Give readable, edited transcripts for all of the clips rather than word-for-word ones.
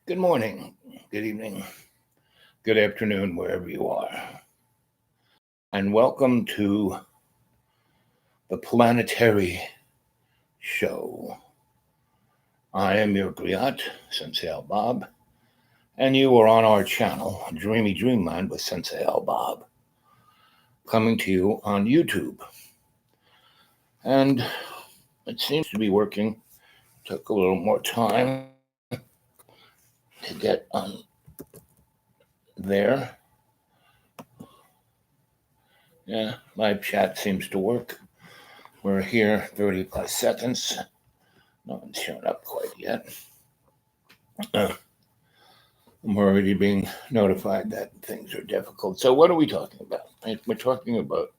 Good morning, good evening, good afternoon, wherever you are. And welcome to the Planetary Show. I am your griot, Sensei Al Bob, and you are on our channel, Dreamy Dreamland with Sensei Al Bob, coming to you on YouTube. And it seems to be working. Took a little more time to get on there. Yeah, live chat seems to work. We're here 35 seconds. No one's shown up quite yet. I'm already being notified that things are difficult. So, what are we talking about? Right? We're talking about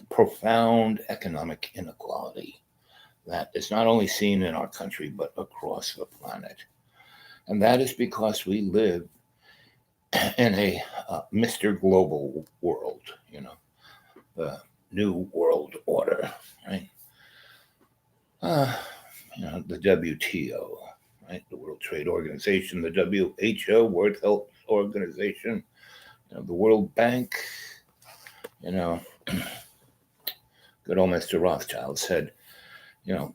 profound economic inequality that is not only seen in our country but across the planet. And that is because we live in a Mr. Global world, the new world order, right? Uh, the WTO, right? The World Trade Organization, the WHO, World Health Organization, the World Bank, you know, good old Mr. Rothschild said,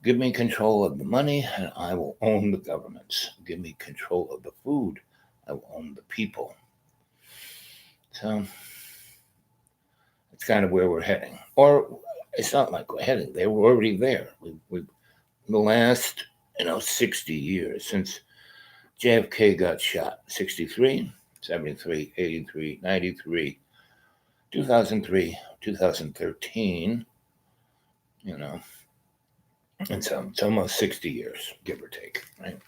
give me control of the money and I will own the governments. Give me control of the food, I will own the people. So it's kind of where we're heading. Or it's not like we're heading there, we're already there. We the last, 60 years since JFK got shot, 63, 73, 83, 93, 2003, 2013, and so it's almost 60 years, give or take, right?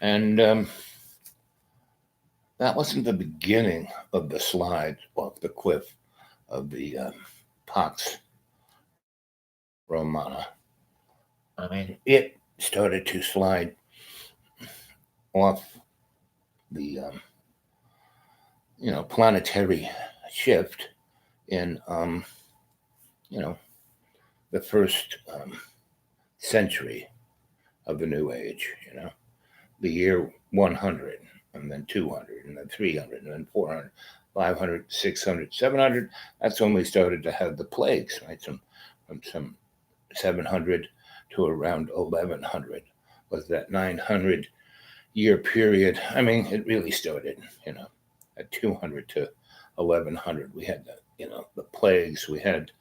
And that wasn't the beginning of the slide off the cliff of the Pax Romana. I mean, it started to slide off the, planetary shift in, the first century of the New Age, the year 100, and then 200, and then 300, and then 400, 500, 600, 700. That's when we started to have the plagues, right? From some 700 to around 1100 was that 900-year period. I mean, it really started, at 200 to 1100. We had the plagues. We had,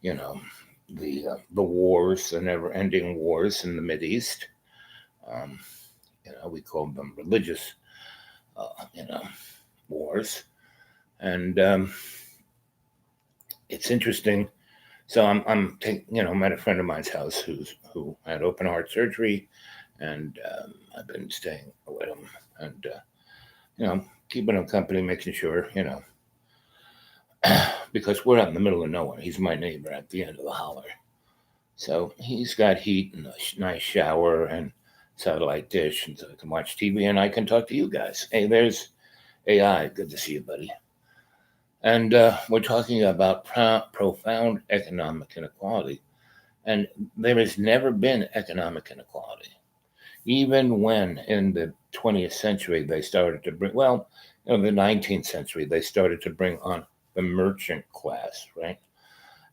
the wars, the never-ending wars in the Mideast. Um, we called them religious, wars, and it's interesting. So I'm at a friend of mine's house who had open heart surgery, and I've been staying with him, and keeping him company, making sure, because we're out in the middle of nowhere. He's my neighbor at the end of the holler. So he's got heat and a nice shower and satellite dish, and so I can watch TV and I can talk to you guys. Hey, there's AI. Good to see you, buddy. And we're talking about profound economic inequality. And there has never been economic inequality. Even when in the 20th century they started to bring, the 19th century, they started to bring on the merchant class, right?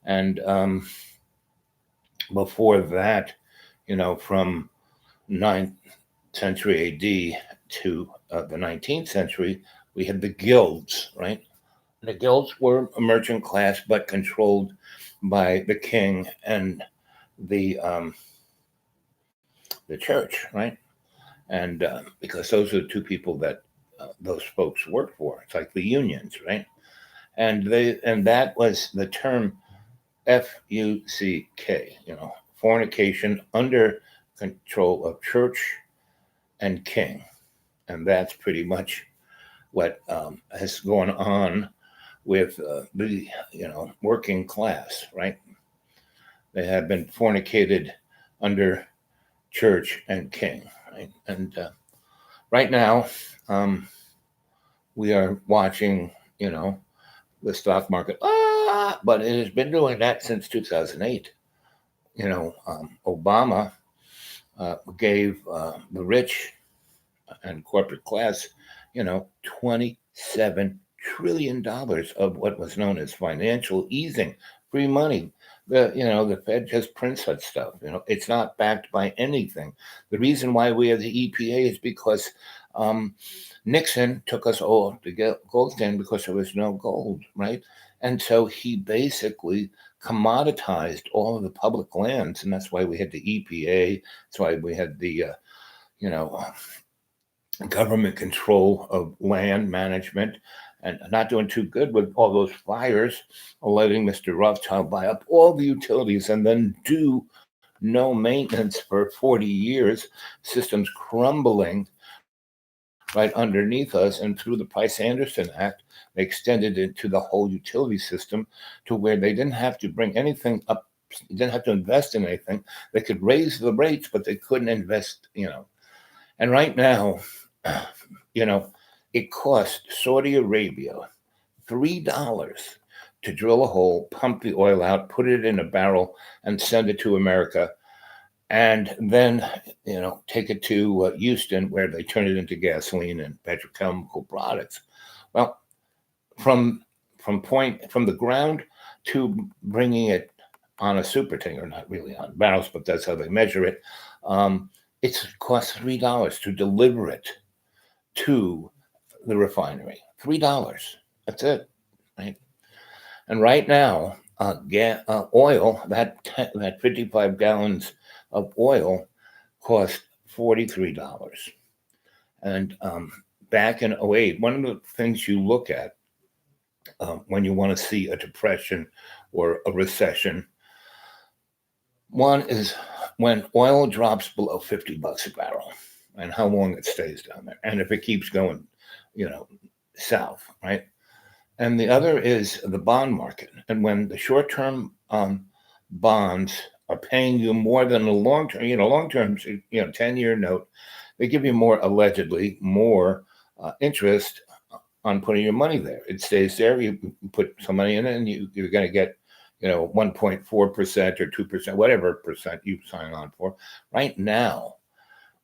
And before that, from 9th century AD to the 19th century, we had the guilds, right? The guilds were a merchant class, but controlled by the king and the church, right? And because those are the two people that those folks worked for. It's like the unions, right? And that was the term FUCK, fornication under control of church and king, and that's pretty much what has gone on with the working class, right? They have been fornicated under church and king, right? And right now, we are watching, the stock market, but it has been doing that since 2008. Obama gave the rich and corporate class, $27 trillion of what was known as financial easing, free money. The Fed just prints that stuff. It's not backed by anything. The reason why we have the EPA is because Nixon took us all to get gold standard because there was no gold, right? And so he basically commoditized all of the public lands, and that's why we had the EPA. That's why we had the government control of land management, and not doing too good with all those fires, letting Mr. Rothschild buy up all the utilities and then do no maintenance for 40 years, systems crumbling right underneath us. And through the Price-Anderson Act, they extended it to the whole utility system to where they didn't have to bring anything up, didn't have to invest in anything. They could raise the rates, but they couldn't invest, And right now, it cost Saudi Arabia $3 to drill a hole, pump the oil out, put it in a barrel, and send it to America. And then, take it to Houston, where they turn it into gasoline and petrochemical products. Well, from the ground to bringing it on a super tanker, not really on barrels, but that's how they measure it. It costs $3 to deliver it to the refinery. $3. That's it, right? And right now, oil, that 55 gallons of oil cost $43. And back in 2008, one of the things you look at when you want to see a depression or a recession, one is when oil drops below $50 a barrel and how long it stays down there. And if it keeps going, south, right? And the other is the bond market. And when the short-term bonds are paying you more than the long-term, long-term, 10-year note, they give you allegedly more interest on putting your money there. It stays there. You put some money in it, and you're going to get, 1.4% or 2%, whatever percent you sign on for. Right now,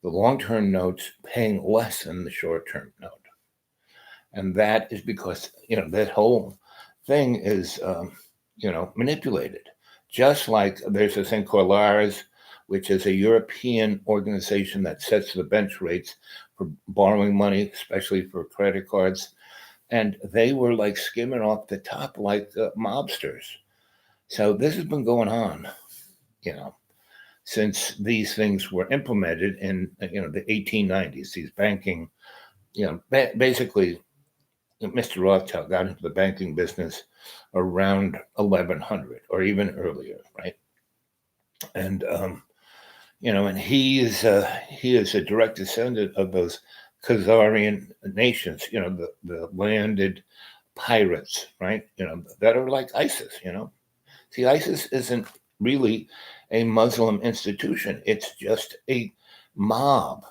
the long-term note's paying less than the short-term note. And that is because, that whole thing is, manipulated. Just like there's a thing called allready, which is a European organization that sets the bench rates for borrowing money, especially for credit cards. And they were like skimming off the top like mobsters. So this has been going on, since these things were implemented in, the 1890s, these banking, basically, Mr. Rothschild got into the banking business around 1100 or even earlier, right? And and he is a direct descendant of those Khazarian nations, the landed pirates, right? That are like ISIS. See, ISIS isn't really a Muslim institution; it's just a mob.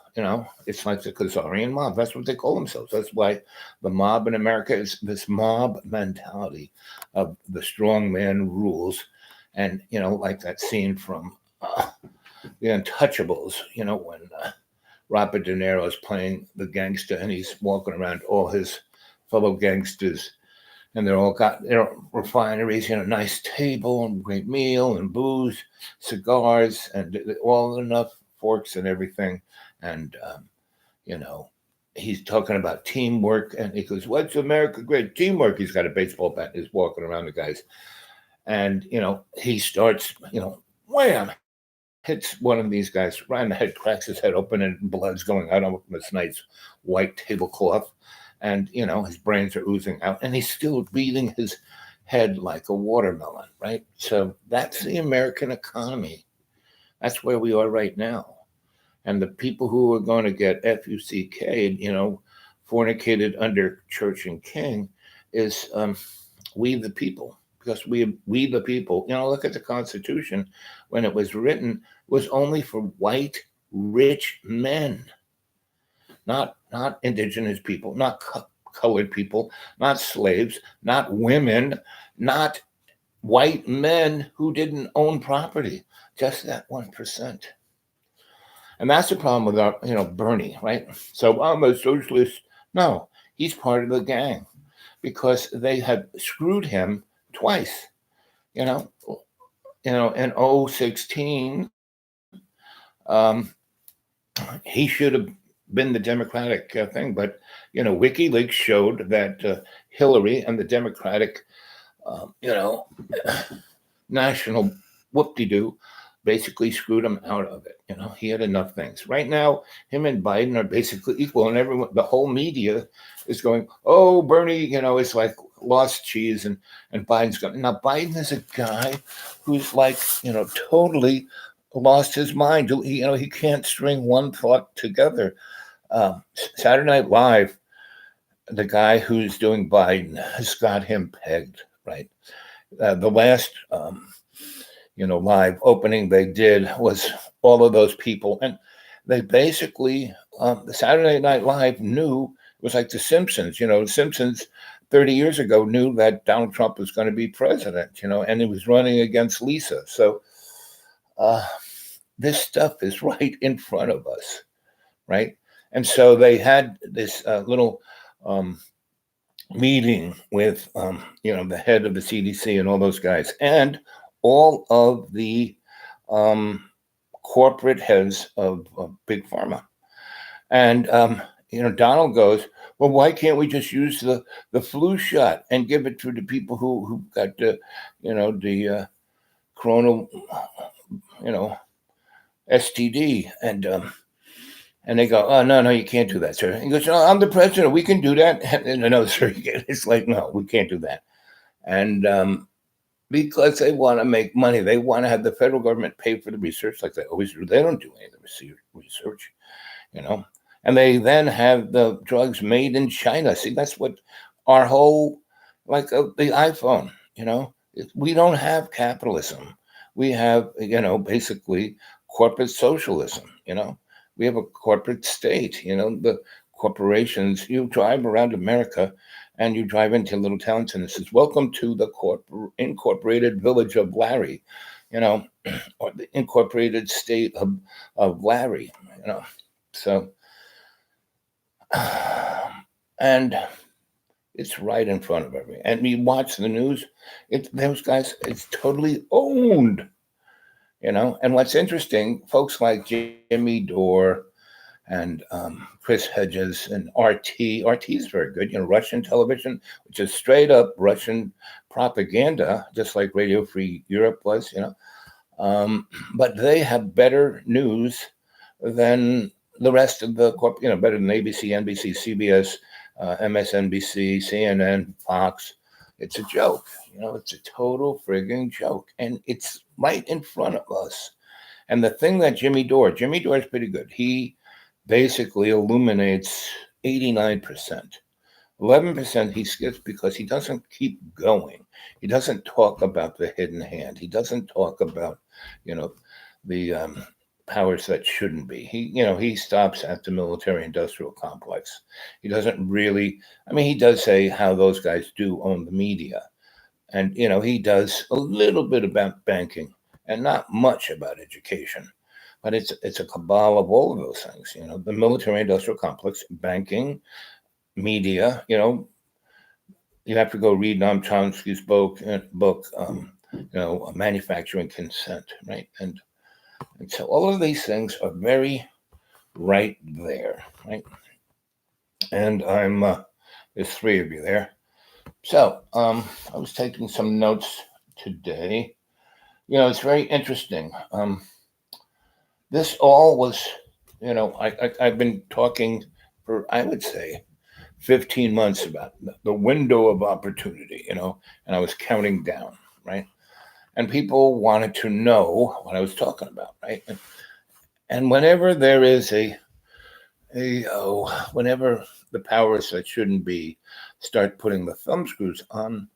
It's like the Khazarian mob. That's what they call themselves. That's why the mob in America is this mob mentality of the strong man rules. And, like that scene from The Untouchables, when Robert De Niro is playing the gangster and he's walking around all his fellow gangsters, and they're all got their refineries, nice table and great meal and booze, cigars, and all enough forks and everything. And, he's talking about teamwork, and he goes, "What's America great? Teamwork." He's got a baseball bat. He's walking around the guys. And, he starts, wham, hits one of these guys right in the head, cracks his head open, and blood's going out on this nice white tablecloth. And, his brains are oozing out, and he's still beating his head like a watermelon, right? So that's the American economy. That's where we are right now. And the people who are going to get FUCK, fornicated under church and king, is we the people. Because we the people, look at the Constitution. When it was written, was only for white, rich men. Not indigenous people, not colored people, not slaves, not women, not white men who didn't own property. Just that 1%. And that's the problem with our, Bernie, right? So I'm a socialist. No, he's part of the gang because they have screwed him twice. You know, in 16, he should have been the Democratic thing, but WikiLeaks showed that Hillary and the Democratic, you know, national whoop-de-doo basically screwed him out of it. He had enough things. Right now, him and Biden are basically equal, and everyone, the whole media is going, "Oh, Bernie, it's like lost cheese," and Biden's going. Now, Biden is a guy who's like, totally lost his mind. He can't string one thought together. Saturday Night Live, the guy who's doing Biden has got him pegged, right? The last live opening they did was all of those people, and they basically the Saturday Night Live knew it was like The Simpsons. The Simpsons 30 years ago knew that Donald Trump was going to be president, and he was running against Lisa. So this stuff is right in front of us, right? And so they had this little meeting with the head of the CDC and all those guys, and all of the corporate heads of big pharma. And Donald goes, "Well, why can't we just use the flu shot and give it to the people who got the corona, STD?" And they go, "Oh, no, you can't do that, sir." He goes, "No, I'm the president. We can do that." And no, sir, it's like, no, we can't do that. And because they want to make money, they want to have the federal government pay for the research like they always do. They don't do any of the research, And they then have the drugs made in China. See, that's what our whole, like the iPhone, we don't have capitalism. We have, basically corporate socialism, We have a corporate state, the corporations. You drive around America and you drive into little towns and it says, "Welcome to the incorporated village of Larry," or the incorporated state of Larry, So, and it's right in front of everyone. And we watch the news, those guys, it's totally owned, And what's interesting, folks like Jimmy Dore and Chris Hedges and RT. RT is very good, Russian television, which is straight up Russian propaganda, just like Radio Free Europe was, But they have better news than the rest of the better than ABC, NBC, CBS, MSNBC, CNN, Fox. It's a joke, it's a total frigging joke, and it's right in front of us. And the thing that Jimmy Dore is pretty good. He basically illuminates 89%. 11% he skips because he doesn't keep going. He doesn't talk about the hidden hand. He doesn't talk about, the powers that shouldn't be. He stops at the military-industrial complex. He doesn't really. He does say how those guys do own the media, and he does a little bit about banking and not much about education. But it's a cabal of all of those things, the military-industrial complex, banking, media. You have to go read Noam Chomsky's book, Manufacturing Consent, right? And so all of these things are very right there, right? And there's three of you there. So I was taking some notes today. It's very interesting. This all was, I've been talking for, I would say, 15 months about the window of opportunity, and I was counting down, right? And people wanted to know what I was talking about, right? And whenever there is whenever the powers that shouldn't be start putting the thumb screws on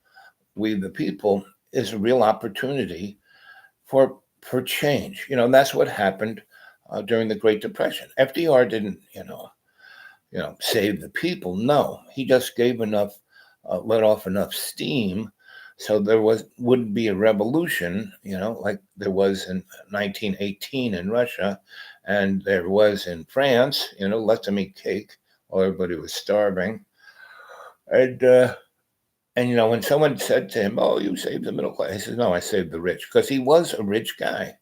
we the people, is a real opportunity for change. That's what happened during the Great Depression. FDR didn't, save the people. No, he just gave enough, let off enough steam So there would be a revolution, like there was in 1918 in Russia, and there was in France, let them eat cake while everybody was starving. And when someone said to him, "Oh, you saved the middle class," he says, "No, I saved the rich," because he was a rich guy.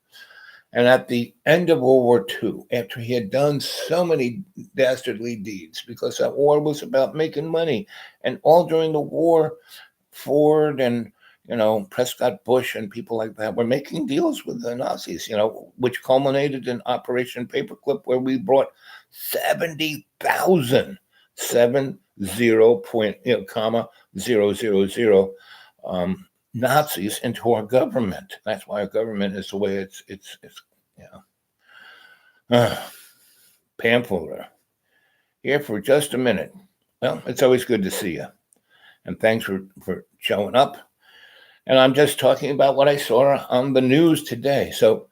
And at the end of World War II, after he had done so many dastardly deeds, because that war was about making money, and all during the war, Ford and Prescott Bush and people like that were making deals with the Nazis, which culminated in Operation Paperclip, where we brought 70,000, 70 point, comma 000 Nazis into our government. That's why our government is the way it's pamphlet. Here for just a minute. Well, it's always good to see you. And thanks for showing up. And I'm just talking about what I saw on the news today. So,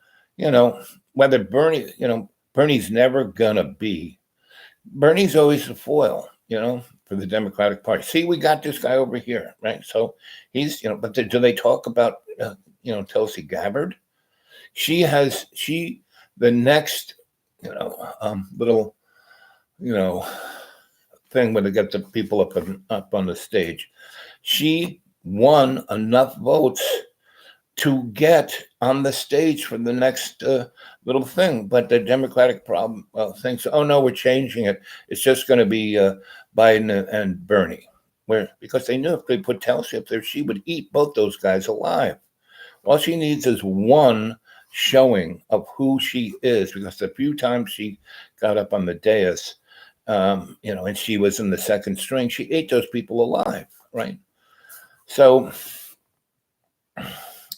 whether Bernie's never gonna be. Bernie's always the foil, for the Democratic Party. See, we got this guy over here, right? So he's, but do they talk about, Tulsi Gabbard? The next, little, thing where they get the people up on the stage. She won enough votes to get on the stage for the next little thing, but the Democratic thinks, "Oh no, we're changing it. It's just going to be Biden and Bernie." Because they knew if they put Tulsi up there, she would eat both those guys alive. All she needs is one showing of who she is, because the few times she got up on the dais, and she was in the second string, she ate those people alive, right? So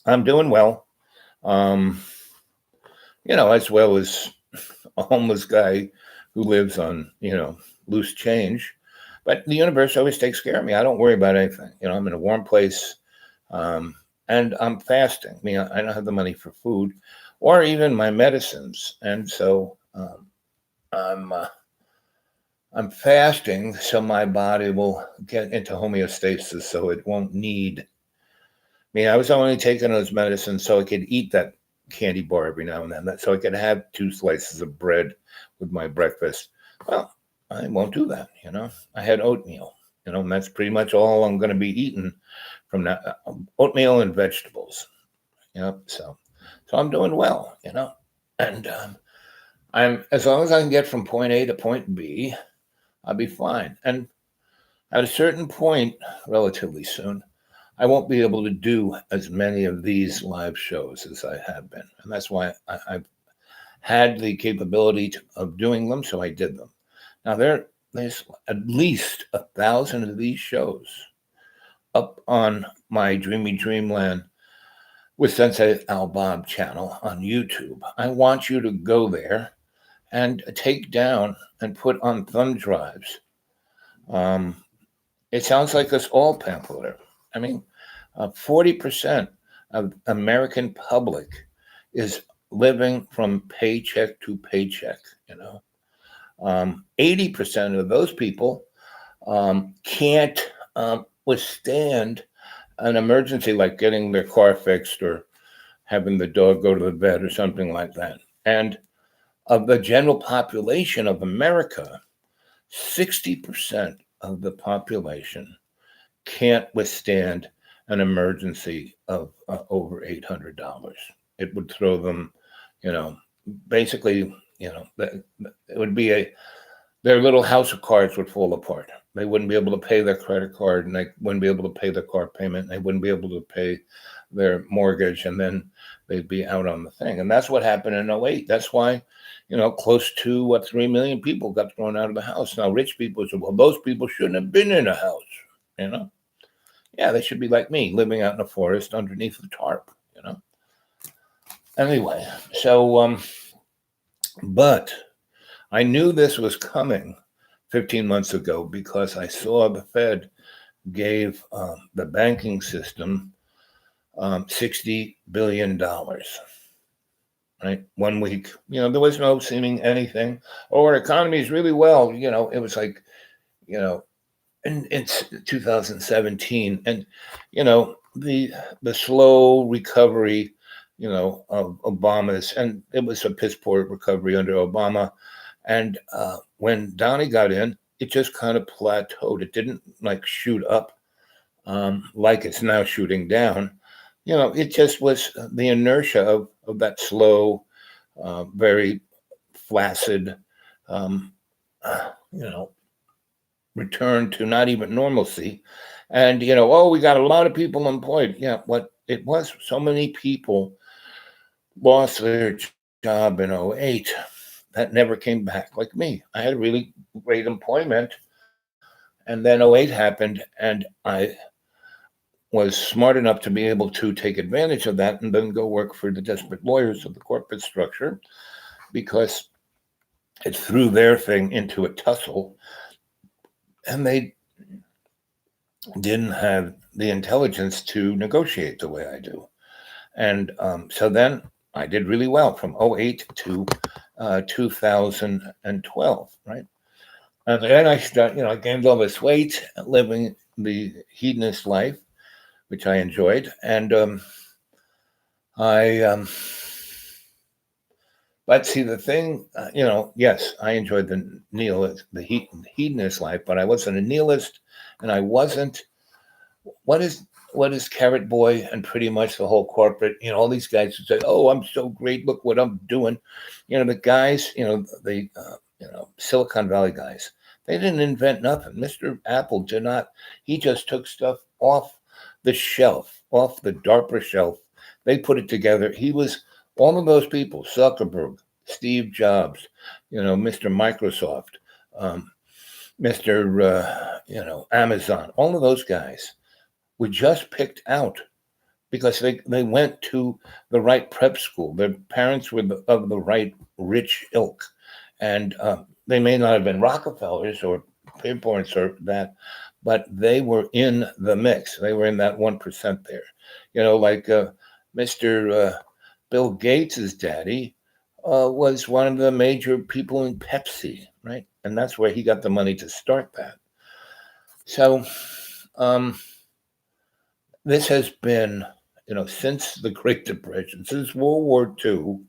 I'm doing well, as well as a homeless guy who lives on, loose change. But the universe always takes care of me. I don't worry about anything. I'm in a warm place, and I'm fasting. I don't have the money for food or even my medicines, and so I'm fasting so my body will get into homeostasis, so it won't need. I was only taking those medicines so I could eat that candy bar every now and then, so I could have 2 slices of bread with my breakfast. Well, I won't do that. I had oatmeal. And that's pretty much all I'm going to be eating from that, oatmeal and vegetables. So I'm doing well. And I'm, as long as I can get from point A to point B, I'll be fine. And at a certain point, relatively soon, I won't be able to do as many of these live shows as I have been. And that's why I've had the capability of doing them, so I did them. Now, there's at least 1,000 of these shows up on my Dreamy Dreamland with Sensei Al Bob channel on YouTube. I want you to go there and take down and put on thumb drives. It sounds like it's all pamphleter. 40% of American public is living from paycheck to paycheck. 80% of those people can't withstand an emergency like getting their car fixed or having the dog go to the vet or something like that. And of the general population of America, 60% of the population can't withstand an emergency of over $800. It would throw them, basically, it would be their little house of cards would fall apart. They wouldn't be able to pay their credit card, and they wouldn't be able to pay their car payment. And they wouldn't be able to pay their mortgage, and then they'd be out on the thing. And that's what happened in 2008. That's why, close to 3 million people got thrown out of the house. Now, rich people say, well, those people shouldn't have been in a house, Yeah, they should be like me, living out in the forest underneath a tarp, Anyway, so, but I knew this was coming 15 months ago because I saw the Fed gave the banking system $60 billion, right? 1 week, there was no seeming anything. Our economy is really well, it was like, and it's 2017. And, the the slow recovery, of Obama's, and it was a piss poor recovery under Obama. And when Donnie got in, it just kind of plateaued. It didn't like shoot up like it's now shooting down. It just was the inertia of that slow, very flaccid, um, you know, return to not even normalcy. And, oh, we got a lot of people employed. Yeah, what it was, so many people lost their job in '08 that never came back, like me. I had really great employment. And then '08 happened, and I was smart enough to be able to take advantage of that and then go work for the desperate lawyers of the corporate structure because it threw their thing into a tussle, and they didn't have the intelligence to negotiate the way I do. And so then I did really well from '08 to 2012, right? And then I gained all this weight, living the hedonist life, which I enjoyed. And I, but see, the thing, yes, I enjoyed the hedonist life, but I wasn't a nihilist, and I wasn't. What is what is Carrot Boy and pretty much the whole corporate? All these guys who say, "Oh, I'm so great. Look what I'm doing." The guys, the Silicon Valley guys. They didn't invent nothing. Mr. Apple did not. He just took stuff off the shelf, off the DARPA shelf. They put it together. He was all of those people: Zuckerberg, Steve Jobs, Mr. Microsoft, um, Mr. Amazon. All of those guys were just picked out because they went to the right prep school. Their parents were of the right rich ilk. And they may not have been Rockefellers or Pinpoints or that, but they were in the mix. They were in that 1% there. Like Mr. Bill Gates's daddy was one of the major people in Pepsi, right? And that's where he got the money to start that. So, um, this has been, since the Great Depression, since World War II,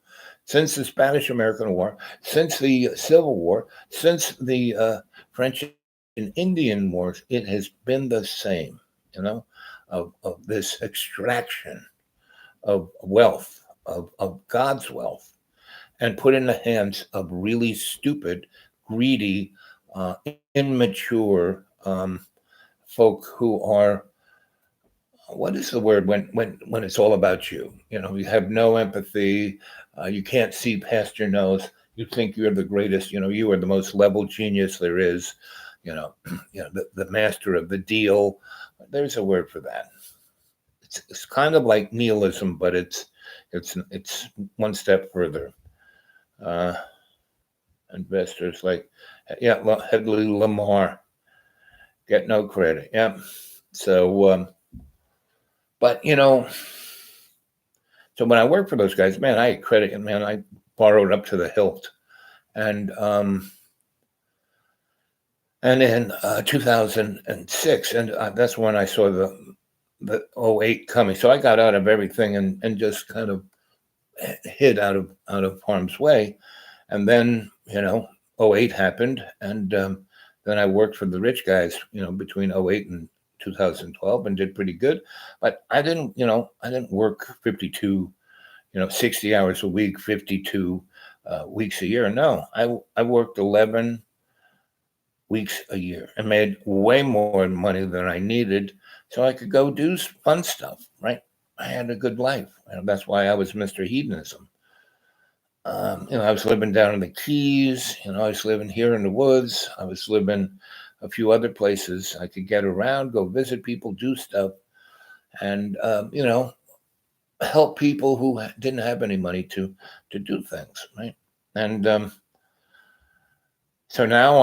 since the Spanish American War, since the Civil War, since the French and Indian Wars, it has been the same, of this extraction of wealth, of God's wealth, and put in the hands of really stupid, greedy, immature folk who are, what is the word when it's all about you? You have no empathy. You can't see past your nose. You think you're the greatest. You are the most level genius there is. You know, the master of the deal. There's a word for that. It's kind of like nihilism, but it's one step further. Uh, Investors like, yeah, Headley Lamar get no credit. Yeah. So, but so when I worked for those guys, man, I had credit, and man, I borrowed up to the hilt. And in 2006, and that's when I saw the '08 coming. So I got out of everything and just kind of hid out of harm's way. And then '08 happened, and then I worked for the rich guys, between '08 and 2012, and did pretty good. But I didn't work 52, 60 hours a week, 52 weeks a year. No, I worked 11 weeks a year and made way more money than I needed, so I could go do fun stuff. Right, I had a good life, and that's why I was Mr. Hedonism. I was living down in the Keys. I was living here in the woods. I was living a few other places. I could get around, go visit people, do stuff, and help people who didn't have any money to do things, right? And so now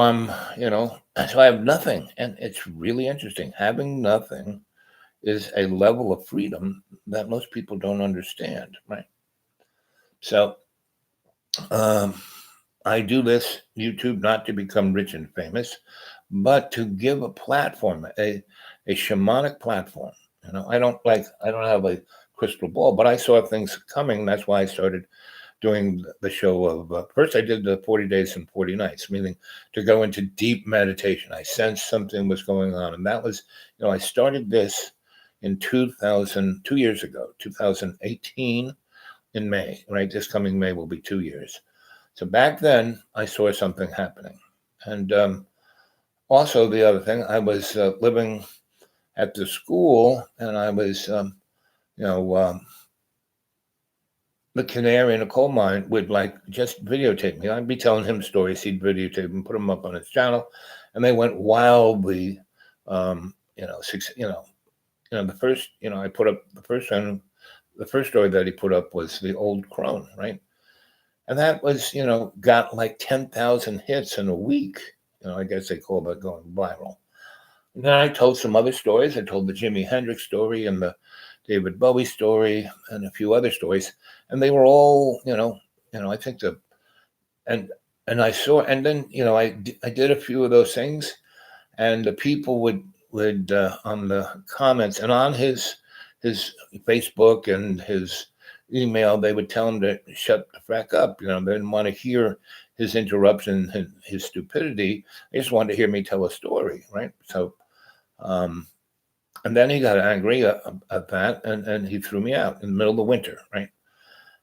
so I have nothing, and it's really interesting. Having nothing is a level of freedom that most people don't understand, right? So um, I do this YouTube not to become rich and famous, but to give a platform, a shamanic platform, I don't have a crystal ball, but I saw things coming. That's why I started doing the show of first I did the 40 days and 40 nights, meaning to go into deep meditation. I sensed something was going on. And that was, I started this in 2000, 2 years ago, 2018 in May, right? This coming May will be 2 years. So back then I saw something happening. And also the other thing, I was living at the school and I was, the canary in a coal mine would just videotape me. I'd be telling him stories. He'd videotape and put them up on his channel, and they went wildly. The first, I put up the first one. The first story that he put up was the old crone, right? And that was, got like 10,000 hits in a week. I guess they call that going viral. And then I told some other stories. I told the Jimi Hendrix story and the David Bowie story and a few other stories, and they were all, I think and I saw, and then, I did a few of those things, and the people would on the comments and on his Facebook and his email, they would tell him to shut the frack up. They didn't want to hear his interruption and his stupidity. They just wanted to hear me tell a story, right? So, and then he got angry at that, and he threw me out in the middle of the winter, right?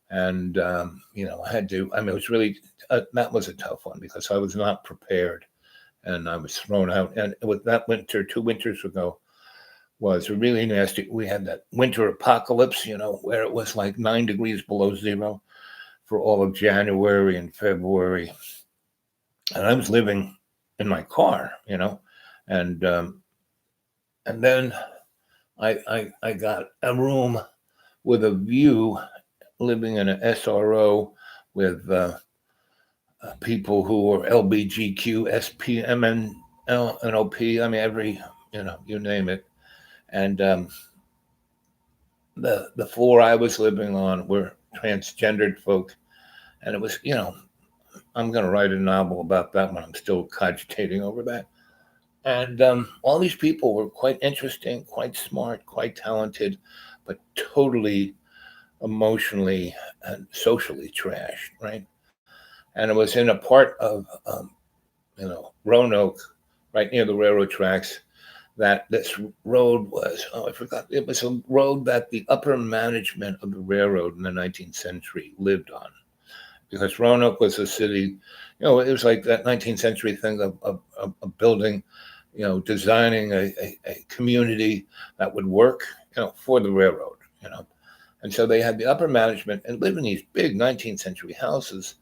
And, I had to, it was really, that was a tough one because I was not prepared and I was thrown out. And with that winter, 2 winters ago, was really nasty. We had that winter apocalypse, where it was like 9 degrees below zero for all of January and February. And I was living in my car, and then I got a room with a view, living in an SRO with people who were LBGQ, SPMN, NOP. Every, you name it. And the floor I was living on were transgendered folk. And it was, I'm going to write a novel about that one. I'm still cogitating over that. And all these people were quite interesting, quite smart, quite talented, but totally emotionally and socially trashed, right? And it was in a part of, Roanoke, right near the railroad tracks, that this road was, I forgot, it was a road that the upper management of the railroad in the 19th century lived on. Because Roanoke was a city, it was like that 19th century thing of building, designing a community that would work, for the railroad, And so they had the upper management and lived in these big 19th century houses.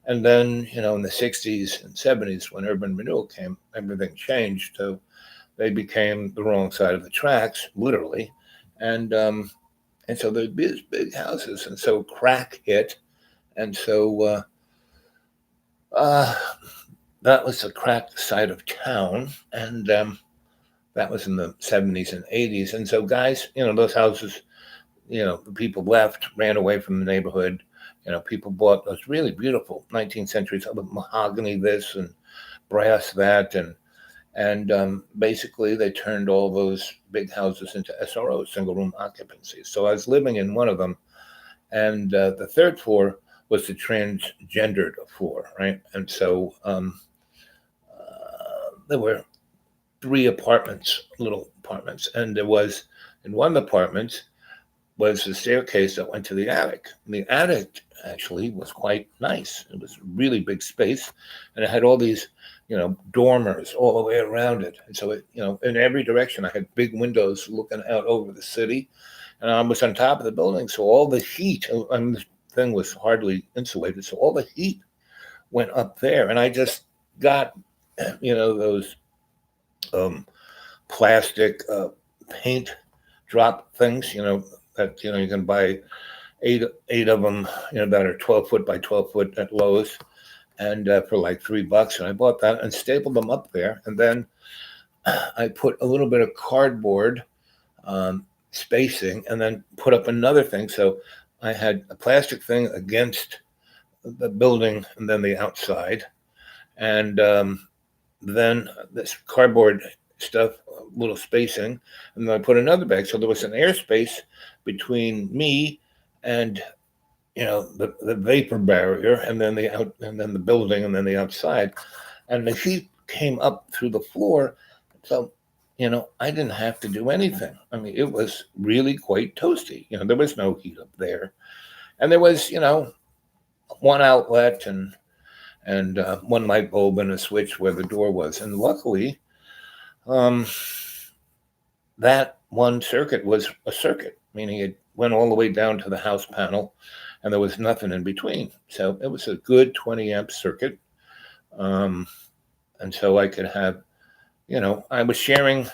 And then, in the 60s and 70s, when urban renewal came, everything changed. So they became the wrong side of the tracks, literally. And so there'd be these big houses. And so crack hit. And so that was the crack side of town. And that was in the 70s and 80s. And so guys, those houses, the people left, ran away from the neighborhood. People bought those really beautiful 19th century mahogany this and brass that. And basically they turned all those big houses into SROs, single room occupancies. So I was living in one of them. And the third floor was the transgendered floor, right? And so there were 3 apartments, little apartments. And there was, in one of the apartments, was the staircase that went to the attic. And the attic actually was quite nice. It was a really big space, and it had all these, dormers all the way around it. And so it, in every direction, I had big windows looking out over the city, and I was on top of the building. So all the heat, the thing was hardly insulated. So all the heat went up there, and I just got, those plastic paint drop things, that you can buy eight of them, that are 12 foot by 12 foot at Lowe's, and for like $3. And I bought that and stapled them up there. And then I put a little bit of cardboard spacing, and then put up another thing. So I had a plastic thing against the building, and then the outside, and then this cardboard stuff, a little spacing, and then I put another bag. So there was an airspace between me and the vapor barrier, and then the building, and then the outside, and the heat came up through the floor. So I didn't have to do anything. I mean, it was really quite toasty. There was no heat up there, and there was one outlet and one light bulb and a switch where the door was, and luckily, um, that one circuit was a circuit, meaning it went all the way down to the house panel, and there was nothing in between. So it was a good 20 amp circuit. And so I could have, I was sharing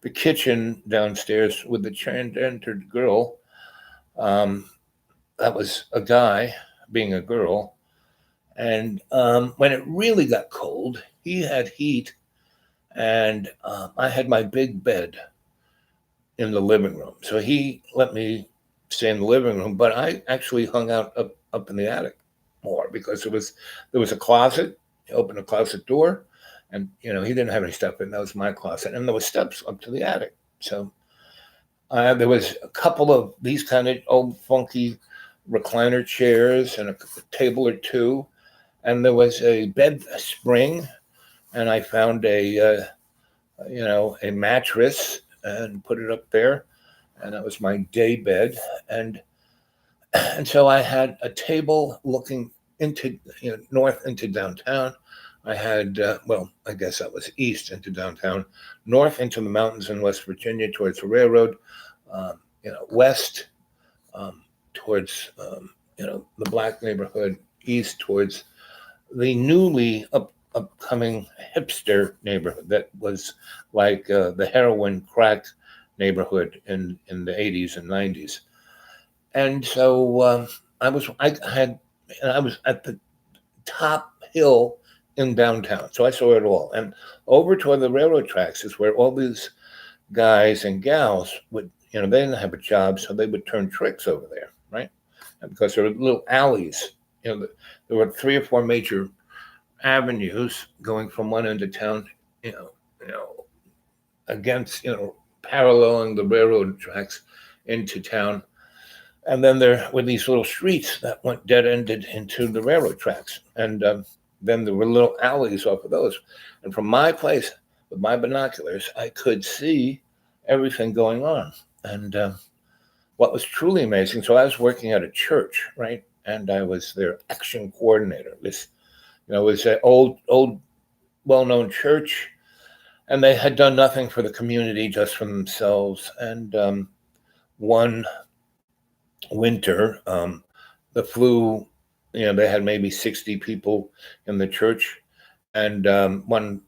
the kitchen downstairs with the transgendered girl. That was a guy being a girl. And when it really got cold, he had heat, and I had my big bed in the living room. So he let me stay in the living room, but I actually hung out up in the attic more because there was a closet. He opened a closet door, and he didn't have any stuff in. That was my closet, and there was steps up to the attic. So there was a couple of these kind of old funky recliner chairs and a table or two, and there was a bed spring, and I found a mattress and put it up there, and that was my day bed, and so I had a table looking into north into downtown. I had I guess that was east into downtown, north into the mountains in West Virginia towards the railroad, west towards the black neighborhood, east towards the newly upcoming hipster neighborhood that was like the heroin crack neighborhood in the 80s and 90s. And so I was at the top hill in downtown, so I saw it all. And over toward the railroad tracks is where all these guys and gals would, they didn't have a job, so they would turn tricks over there, right? And because there were little alleys, there were 3 or 4 major avenues going from one end of town, against, paralleling the railroad tracks into town. And then there were these little streets that went dead-ended into the railroad tracks. And then there were little alleys off of those. And from my place, with my binoculars, I could see everything going on. And what was truly amazing, so I was working at a church, right? And I was their action coordinator. This, it was an old, well-known church, and they had done nothing for the community, just for themselves. And one winter, the flu, they had maybe 60 people in the church, and one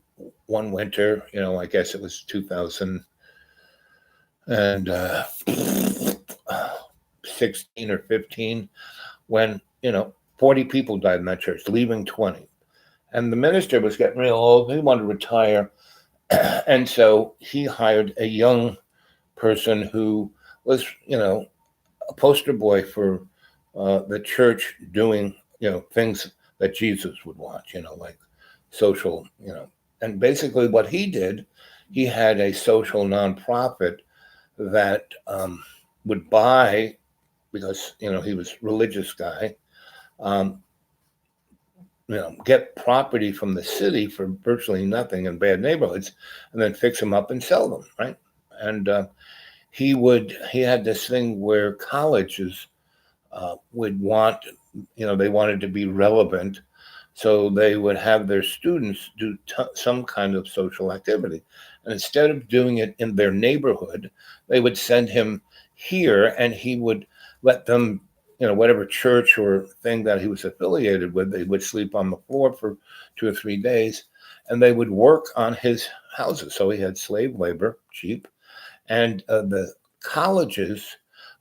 winter, I guess it was 2016 or 15, when 40 people died in that church, leaving 20, and the minister was getting real old. He wanted to retire, and so he hired a young person who was a poster boy for the church doing things that Jesus would want, like social, and basically what he did, he had a social nonprofit that would buy, because he was a religious guy, get property from the city for virtually nothing in bad neighborhoods, and then fix them up and sell them, right? And he had this thing where colleges would want, they wanted to be relevant, so they would have their students do some kind of social activity. And instead of doing it in their neighborhood, they would send him here, and he would let them, whatever church or thing that he was affiliated with, they would sleep on the floor for 2 or 3 days, and they would work on his houses. So he had slave labor, cheap, and the colleges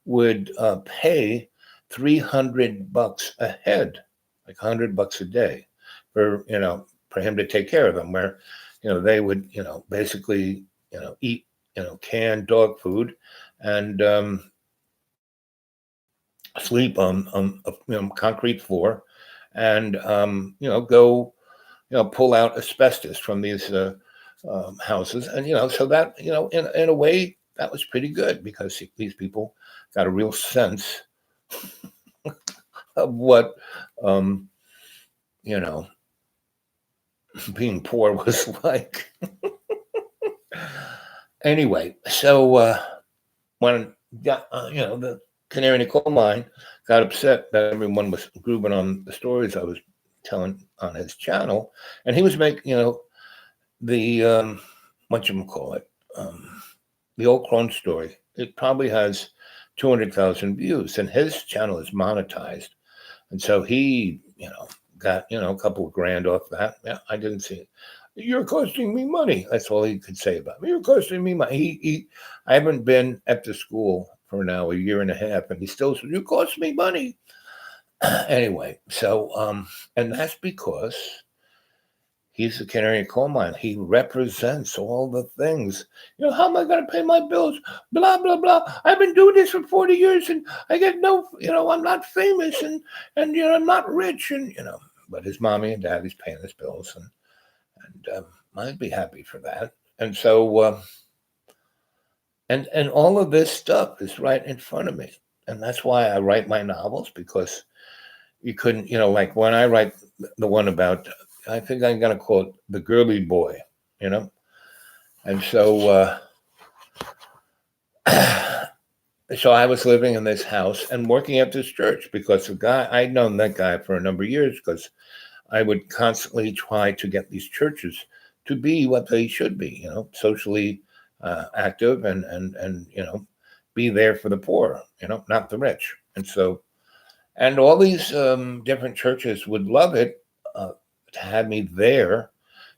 would pay $300 a head, like $100 a day, for him to take care of them. Where they would basically eat canned dog food, and sleep on a concrete floor, and go pull out asbestos from these houses. And, so that, in a way, that was pretty good because these people got a real sense of what, um, you know, being poor was like. Anyway, so when the canary in the coal mine got upset that everyone was grooving on the stories I was telling on his channel, and he was making, the what you call it, the old Crone story. It probably has 200,000 views, and his channel is monetized, and so he, got a couple of grand off that. Yeah, I didn't see it. You're costing me money. That's all he could say about me. You're costing me money. I haven't been at the school for now a year and a half, and he still says, you cost me money. Anyway, so and that's because he's the canary in the coal mine. He represents all the things. How am I going to pay my bills? Blah, blah, blah. I've been doing this for 40 years and I get no, I'm not famous and I'm not rich. And, but his mommy and daddy's paying his bills. And I'd be happy for that. And so, and all of this stuff is right in front of me. And that's why I write my novels, because you couldn't, like when I write the one about, I think I'm going to call it The Girly Boy, And so, so I was living in this house and working at this church because the guy, I'd known that guy for a number of years because I would constantly try to get these churches to be what they should be, socially active and be there for the poor, not the rich. And so, and all these different churches would love it to have me there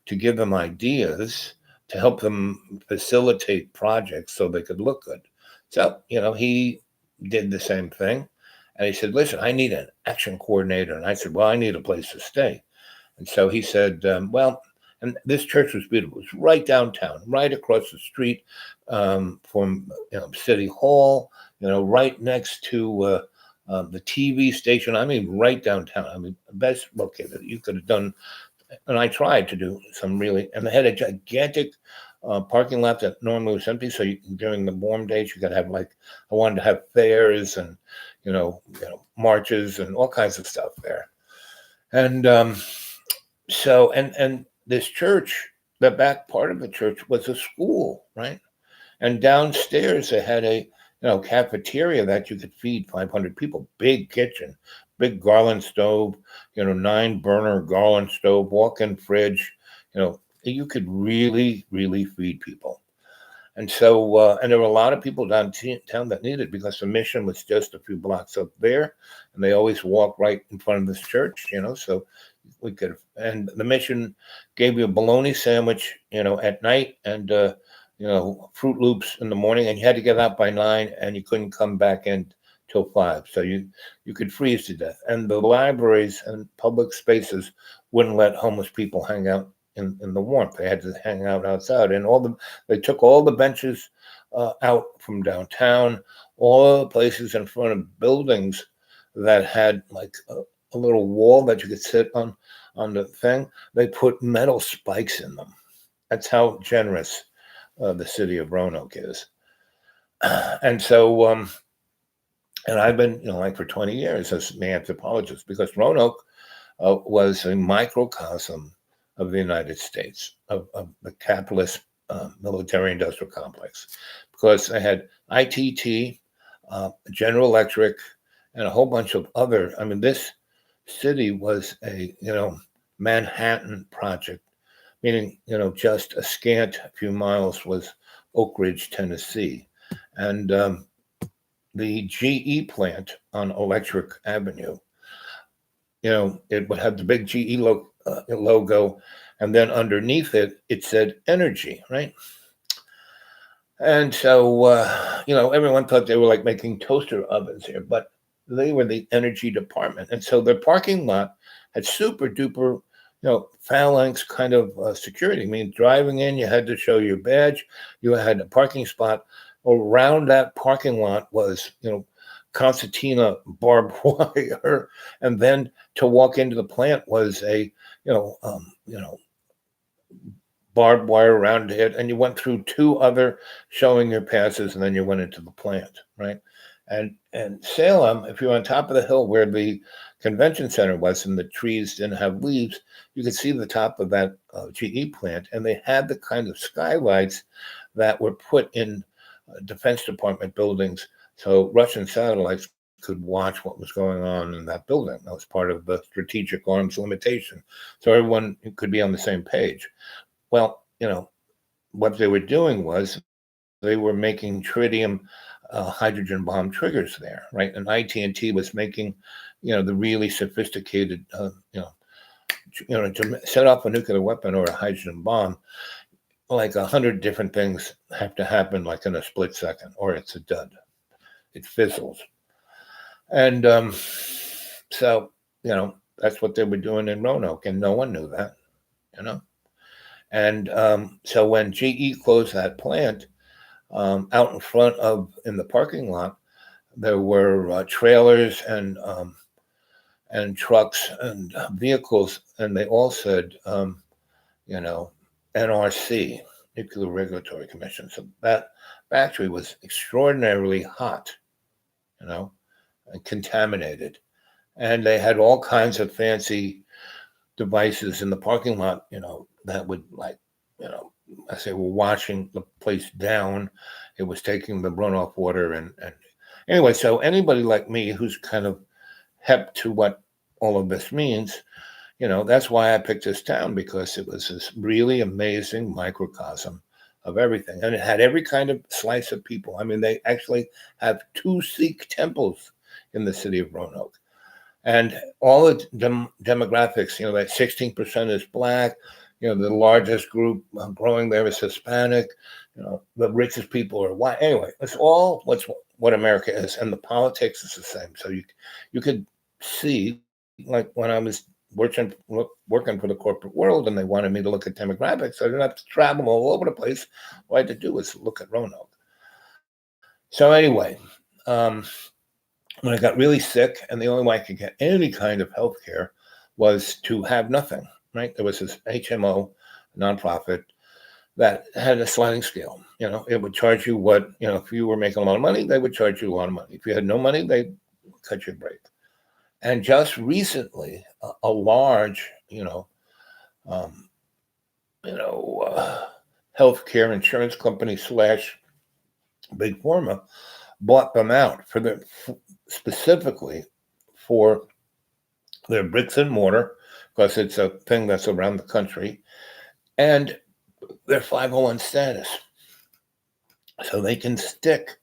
to give them ideas, to help them facilitate projects so they could look good. So, he did the same thing. And he said, listen, I need an action coordinator. And I said, well, I need a place to stay. And so he said, well, and this church was beautiful. It was right downtown, right across the street from City Hall, right next to the TV station. I mean, right downtown. I mean, best located. You could have done, and I tried to do some really, and they had a gigantic parking lot that normally was empty. So during the warm days, you could have I wanted to have fairs and, marches and all kinds of stuff there. And so, and this church, the back part of the church was a school, right? And downstairs they had a cafeteria that you could feed 500 people. Big kitchen, big Garland stove, 9-burner Garland stove, walk-in fridge. You could really, really feed people. And so, and there were a lot of people downtown that needed it because the mission was just a few blocks up there, and they always walk right in front of this church. So we could, and the mission gave you a bologna sandwich, at night, and Fruit Loops in the morning, and you had to get out by 9, and you couldn't come back in till 5. So you could freeze to death. And the libraries and public spaces wouldn't let homeless people hang out in the warmth. They had to hang out outside. And they took all the benches out from downtown, all the places in front of buildings that had a little wall that you could sit on the thing. They put metal spikes in them. That's how generous the city of Roanoke is. And so, and I've been, for 20 years as an anthropologist, because Roanoke was a microcosm of the United States, of the capitalist military-industrial complex, because they had ITT, General Electric, and a whole bunch of other. I mean, this city was a, Manhattan project, meaning, just a scant few miles was Oak Ridge, Tennessee. And the GE plant on Electric Avenue, it would have the big GE logo, and then underneath it, it said energy, right? And so, everyone thought they were making toaster ovens here, but they were the energy department. And so their parking lot had super duper, phalanx kind of security. I mean, driving in, you had to show your badge. You had a parking spot. Around that parking lot was, concertina barbed wire. And then to walk into the plant was a, barbed wire around it, and you went through two other showing your passes, and then you went into the plant, right? And Salem, if you're on top of the hill where the convention center was and the trees didn't have leaves, you could see the top of that GE plant, and they had the kind of skylights that were put in Defense Department buildings so Russian satellites could watch what was going on in that building. That was part of the strategic arms limitation, so everyone could be on the same page. Well, what they were doing was they were making tritium hydrogen bomb triggers there, right? And IT&T was making, the really sophisticated, to set off a nuclear weapon or a hydrogen bomb, like 100 different things have to happen like in a split second, or it's a dud. It fizzles. And so, that's what they were doing in Roanoke, and no one knew that, And so when GE closed that plant, out in front in the parking lot, there were trailers and trucks and vehicles, and they all said, NRC, Nuclear Regulatory Commission. So that factory was extraordinarily hot, and contaminated. And they had all kinds of fancy devices in the parking lot, that would as they were washing the place down, it was taking the runoff water. And anyway, so anybody like me who's kind of hep to what all of this means, that's why I picked this town, because it was this really amazing microcosm of everything. And it had every kind of slice of people. I mean, they actually have 2 Sikh temples in the city of Roanoke. And all the demographics, that 16% is Black, the largest group growing there is Hispanic, the richest people are white. Anyway, it's all what America is, and the politics is the same. So you could see, like when I was working for the corporate world and they wanted me to look at demographics, I didn't have to travel all over the place. All I had to do was look at Roanoke. So anyway, when I got really sick, and the only way I could get any kind of health care was to have nothing, right? There was this HMO nonprofit that had a sliding scale. It would charge you what, if you were making a lot of money, they would charge you a lot of money. If you had no money, they'd cut you a break. And just recently, a large, healthcare insurance company / big pharma bought them out specifically for their bricks and mortar, because it's a thing that's around the country, and their 501 status. So they can stick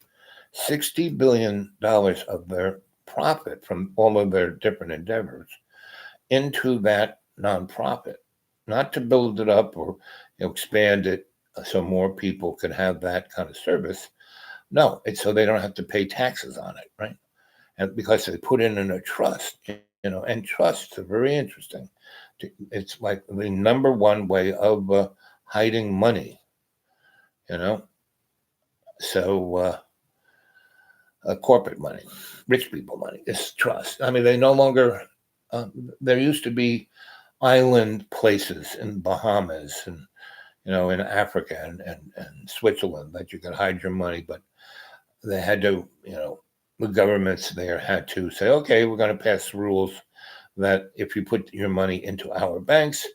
$60 billion of their profit from all of their different endeavors into that nonprofit, not to build it up or expand it so more people can have that kind of service. No, it's so they don't have to pay taxes on it, right? And because they put in a trust, and trusts are very interesting. It's like the number one way of hiding money, So corporate money, rich people money is trust. I mean, they no longer, there used to be island places in Bahamas and, in Africa and Switzerland that you could hide your money, but they had to, the governments there had to say, okay, we're going to pass rules that if you put your money into our banks,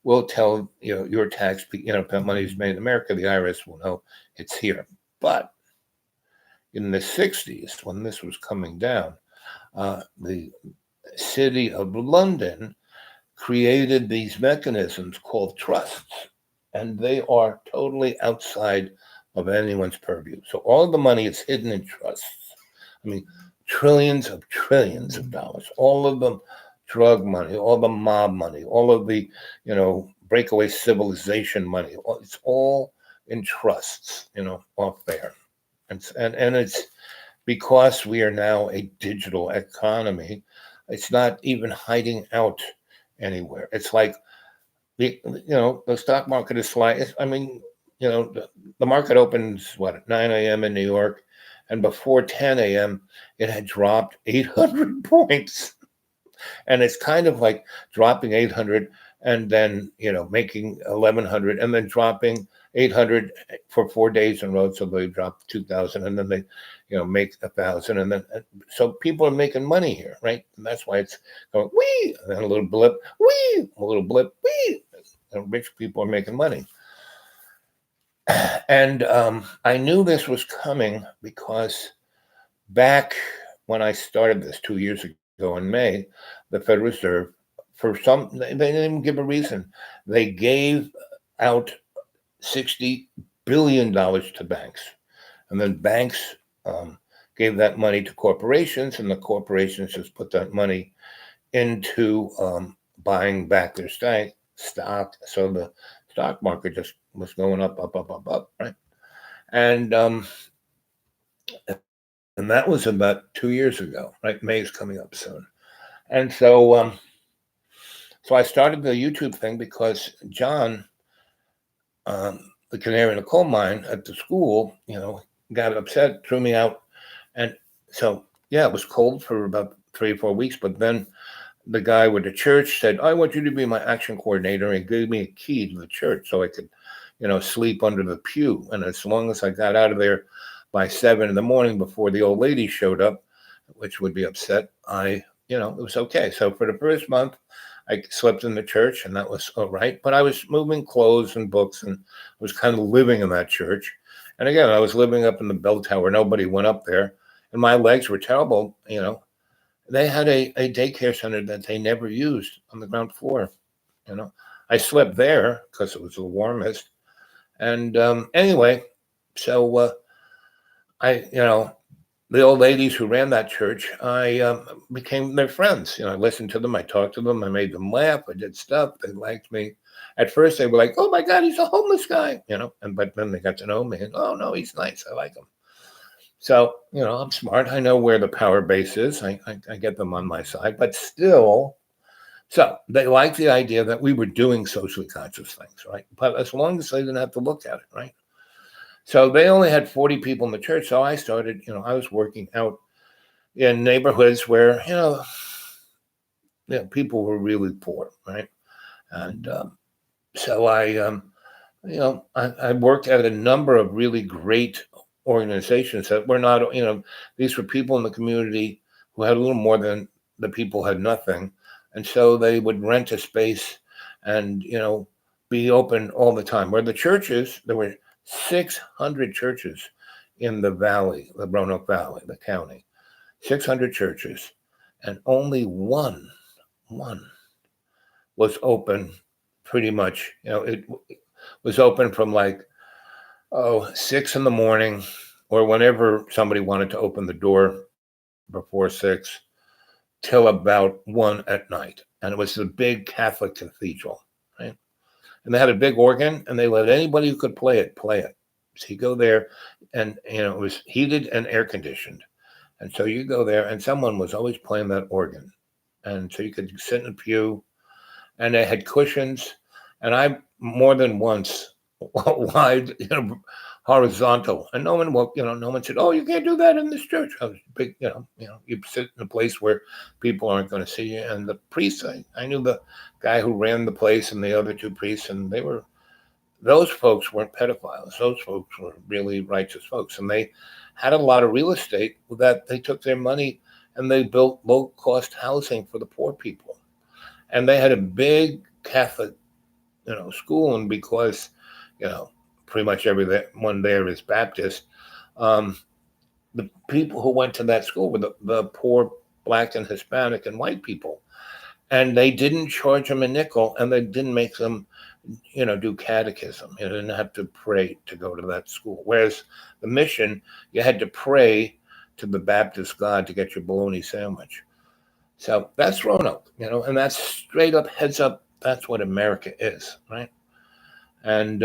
we'll tell your tax, if money is made in America, the IRS will know it's here. But in the 60s, when this was coming down, the city of London created these mechanisms called trusts, and they are totally outside of anyone's purview. So all of the money is hidden in trusts. I mean, trillions of dollars, all of the drug money, all the mob money, all of the, breakaway civilization money. It's all in trusts, off there. And it's because we are now a digital economy, it's not even hiding out anywhere. It's like the stock market is flying. I mean, the market opens at 9 a.m. in New York, and before 10 a.m. it had dropped 800 points. And it's kind of like dropping 800 and then making 1,100, and then dropping 800 for 4 days in a row. So they drop 2,000, and then they make 1,000, and then so people are making money here, right? And that's why it's going wee, and then a little blip, wee, a little blip, wee, and rich people are making money. And I knew this was coming because back when I started this 2 years ago in May, the Federal Reserve, they didn't even give a reason. They gave out $60 billion to banks. And then banks gave that money to corporations, and the corporations just put that money into buying back their stock. So the stock market just was going up, right? And that was about 2 years ago, right? May is coming up soon. And so I started the YouTube thing because John, the canary in the coal mine at the school, got upset, threw me out. And so, yeah, it was cold for about 3 or 4 weeks. But then the guy with the church said, I want you to be my action coordinator, and gave me a key to the church so I could, sleep under the pew. And as long as I got out of there by 7 a.m. before the old lady showed up, which would be upset, it was okay. So for the first month, I slept in the church, and that was all right. But I was moving clothes and books, and I was kind of living in that church. And again, I was living up in the bell tower. Nobody went up there. And my legs were terrible. They had a daycare center that they never used on the ground floor. I slept there because it was the warmest. And anyway, so I, the old ladies who ran that church, I became their friends. I listened to them, I talked to them, I made them laugh, I did stuff. They liked me. At first, they were like, "Oh my God, he's a homeless guy," but then they got to know me, and oh no, he's nice, I like him. So I'm smart. I know where the power base is. I get them on my side, but still. So they liked the idea that we were doing socially conscious things, right? But as long as they didn't have to look at it, right? So they only had 40 people in the church. So I started, I was working out in neighborhoods where, people were really poor, right? And so I worked at a number of really great organizations that were not, these were people in the community who had a little more than the people had nothing. And so they would rent a space and, be open all the time. Where the churches, there were 600 churches in the valley, the Roanoke Valley, the county, 600 churches, and only one was open pretty much. It was open from 6 a.m. or whenever somebody wanted to open the door before 6 till about 1 p.m. And it was the big Catholic cathedral, right? And they had a big organ, and they let anybody who could play it. So you go there, and it was heated and air conditioned. And so you go there, and someone was always playing that organ. And so you could sit in a pew, and they had cushions. And I more than once wide, horizontal, and no one no one said, "Oh, you can't do that in this church." I was big, you sit in a place where people aren't going to see you. And the priest, I knew the guy who ran the place and the other two priests, and those folks weren't pedophiles. Those folks were really righteous folks, and they had a lot of real estate that they took their money and they built low-cost housing for the poor people. And they had a big Catholic, school, and because, pretty much everyone there is Baptist, the people who went to that school were the poor Black and Hispanic and white people. And they didn't charge them a nickel, and they didn't make them, do catechism. You didn't have to pray to go to that school. Whereas the mission, you had to pray to the Baptist God to get your bologna sandwich. So that's Roanoke, and that's straight up, heads up. That's what America is, right? And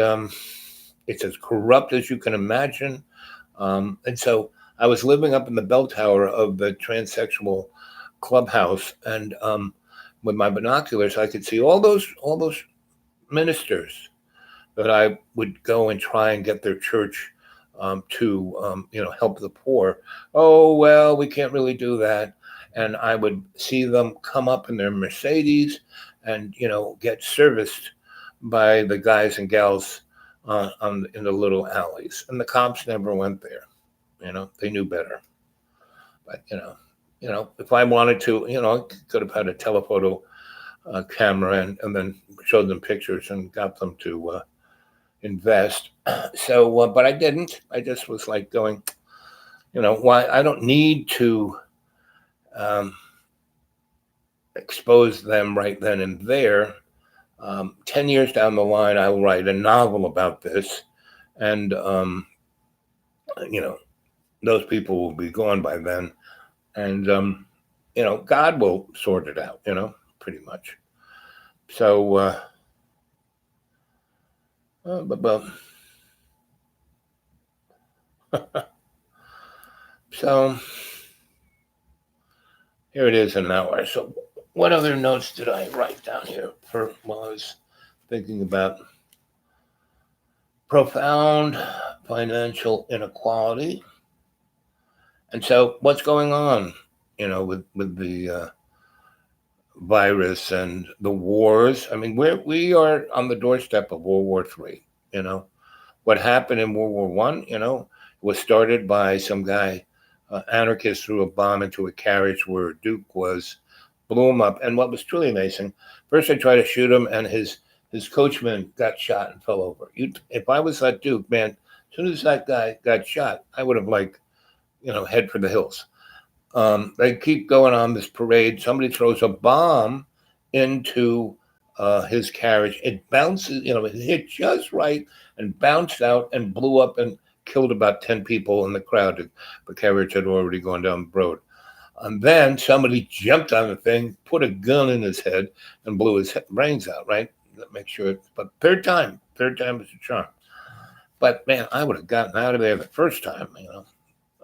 it's as corrupt as you can imagine. And so I was living up in the bell tower of the transsexual clubhouse, and with my binoculars, I could see all those ministers that I would go and try and get their church to help the poor. Oh, well, we can't really do that. And I would see them come up in their Mercedes, and get serviced by the guys and gals in the little alleys. And the cops never went there. They knew better. But if I wanted to, I could have had a telephoto camera and then showed them pictures and got them to invest. So, but I didn't. I just was like going, why? I don't need to um, expose them right then and there. 10 years down the line, I'll write a novel about this, and you know those people will be gone by then, and God will sort it out. Pretty much. So, but so here it is in an hour. So, what other notes did I write down here for while I was thinking about profound financial inequality? And so, what's going on, with the virus and the wars? I mean, we are on the doorstep of World War III. You know, what happened in World War One, was started by some guy, anarchist, threw a bomb into a carriage where Duke was, blew him up. And what was truly amazing, first they tried to shoot him, and his coachman got shot and fell over. If I was that Duke, man, as soon as that guy got shot, I would have head for the hills. They keep going on this parade. Somebody throws a bomb into his carriage. It bounces, it hit just right and bounced out and blew up and killed about 10 people in the crowd. The carriage had already gone down the road. And then somebody jumped on the thing, put a gun in his head, and blew his brains out, right? Make sure. But third time is a charm. But man, I would have gotten out of there the first time,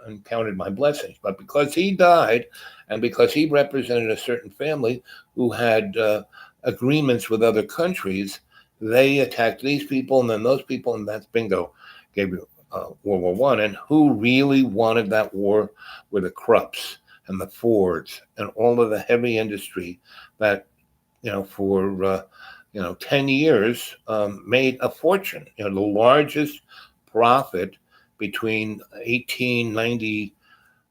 and counted my blessings. But because he died, and because he represented a certain family who had agreements with other countries, they attacked these people and then those people, and that's bingo. Gave you World War One. And who really wanted that war were the Krupps and the Fords and all of the heavy industry that, for 10 years made a fortune. The largest profit between 1890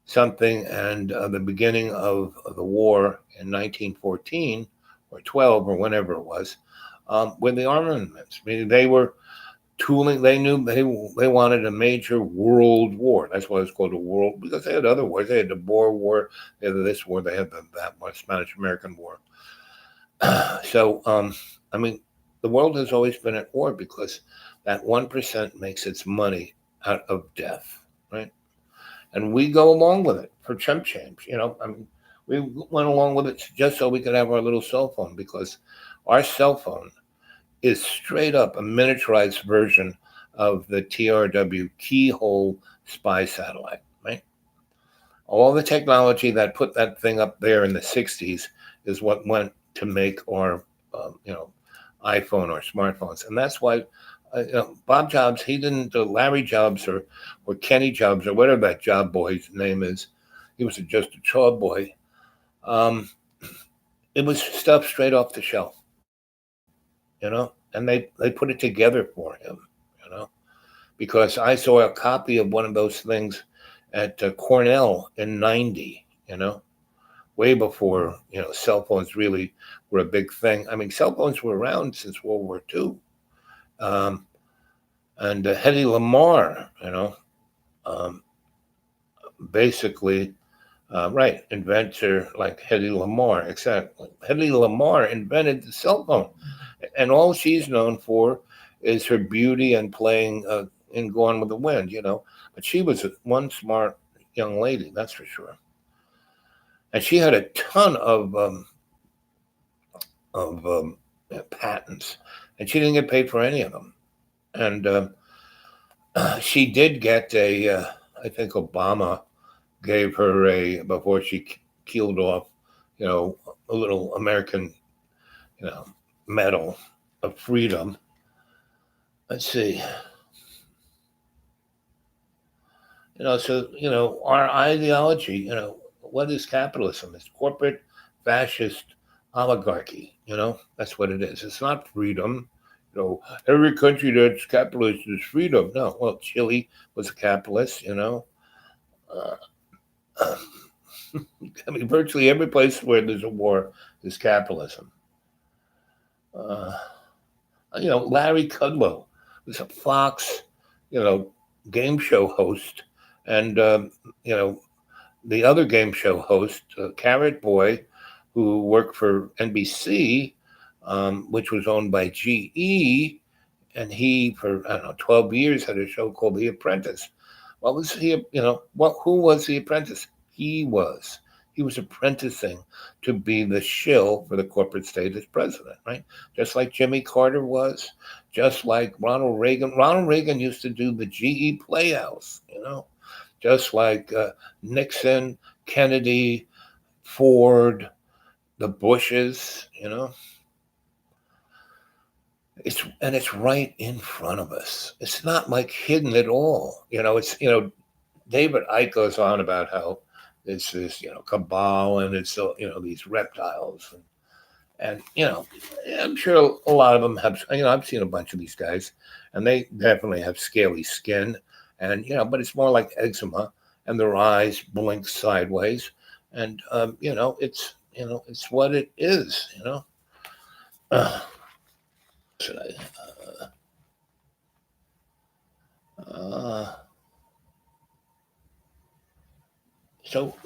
something and the beginning of the war in 1914 or 12 or whenever it was, with the armaments. I mean, they were tooling. They knew they wanted a major world war. That's why it's called a world, because they had other wars. They had the Boer War, they had this war, they had that one, Spanish-American War. So, I mean, the world has always been at war because that 1% makes its money out of death, right? And we go along with it for chump change. I mean, we went along with it just so we could have our little cell phone, because our cell phone is straight up a miniaturized version of the TRW keyhole spy satellite, right? All the technology that put that thing up there in the 60s is what went to make our, iPhone or smartphones. And that's why Bob Jobs, he didn't, Larry Jobs or Kenny Jobs or whatever that job boy's name is, he was just a job boy. It was stuff straight off the shelf, and they put it together for him, because I saw a copy of one of those things at Cornell in 90, way before, cell phones really were a big thing. I mean, cell phones were around since World War II. And Hedy Lamarr, basically, right, inventor like Hedy Lamarr, exactly. Hedy Lamarr invented the cell phone, and all she's known for is her beauty and playing in Gone with the Wind, But she was one smart young lady, that's for sure. And she had a ton of patents, and she didn't get paid for any of them. And she did get I think Obama gave her before she keeled off, a little American, medal of freedom. Let's see. So, our ideology, what is capitalism? It's corporate fascist oligarchy. That's what it is. It's not freedom. Every country that's capitalist is freedom. No, well, Chile was a capitalist. Uh, I mean, virtually every place where there's a war is capitalism. Uh, Larry Kudlow was a Fox, you know, game show host, and the other game show host, Carrot Boy, who worked for NBC, which was owned by GE, and he for I don't know 12 years had a show called The Apprentice. What was he? Who was the apprentice? He was. He was apprenticing to be the shill for the corporate state as president, right? Just like Jimmy Carter was, just like Ronald Reagan. Ronald Reagan used to do the GE Playhouse, just like Nixon, Kennedy, Ford, the Bushes, It's right in front of us. It's not like hidden at all. It's David Icke goes on about how it's this cabal and it's these reptiles and I'm sure a lot of them have I've seen a bunch of these guys and they definitely have scaly skin and but it's more like eczema and their eyes blink sideways and it's what it is. uh, should uh, so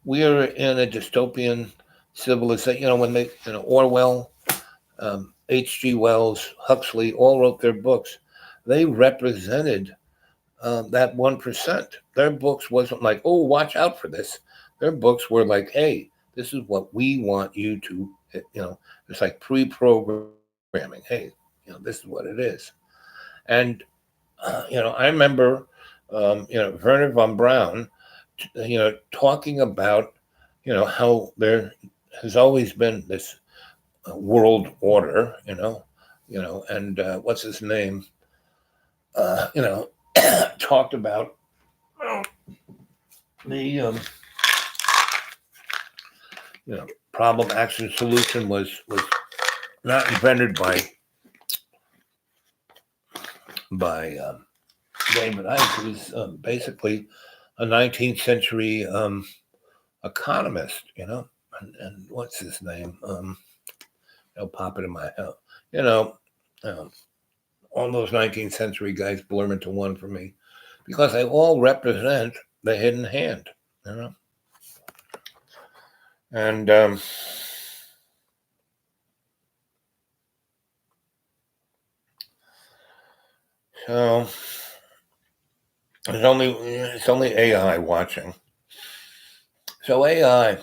we are in a dystopian civilization. When they, Orwell, H.G. Wells, Huxley all wrote their books. They represented that 1%. Their books wasn't like, oh, watch out for this. Their books were like, hey, this is what we want you to, it's like pre-programming. Hey, this is what it is. And, I remember, Werner von Braun, talking about, how there has always been this world order, and what's his name, talked about the, problem, action, solution was not invented by David Icke. It was basically a 19th century economist, and what's his name? It'll pop it in my head. Um, all those 19th century guys blur into one for me because they all represent the hidden hand, And so it's only AI watching. So AI,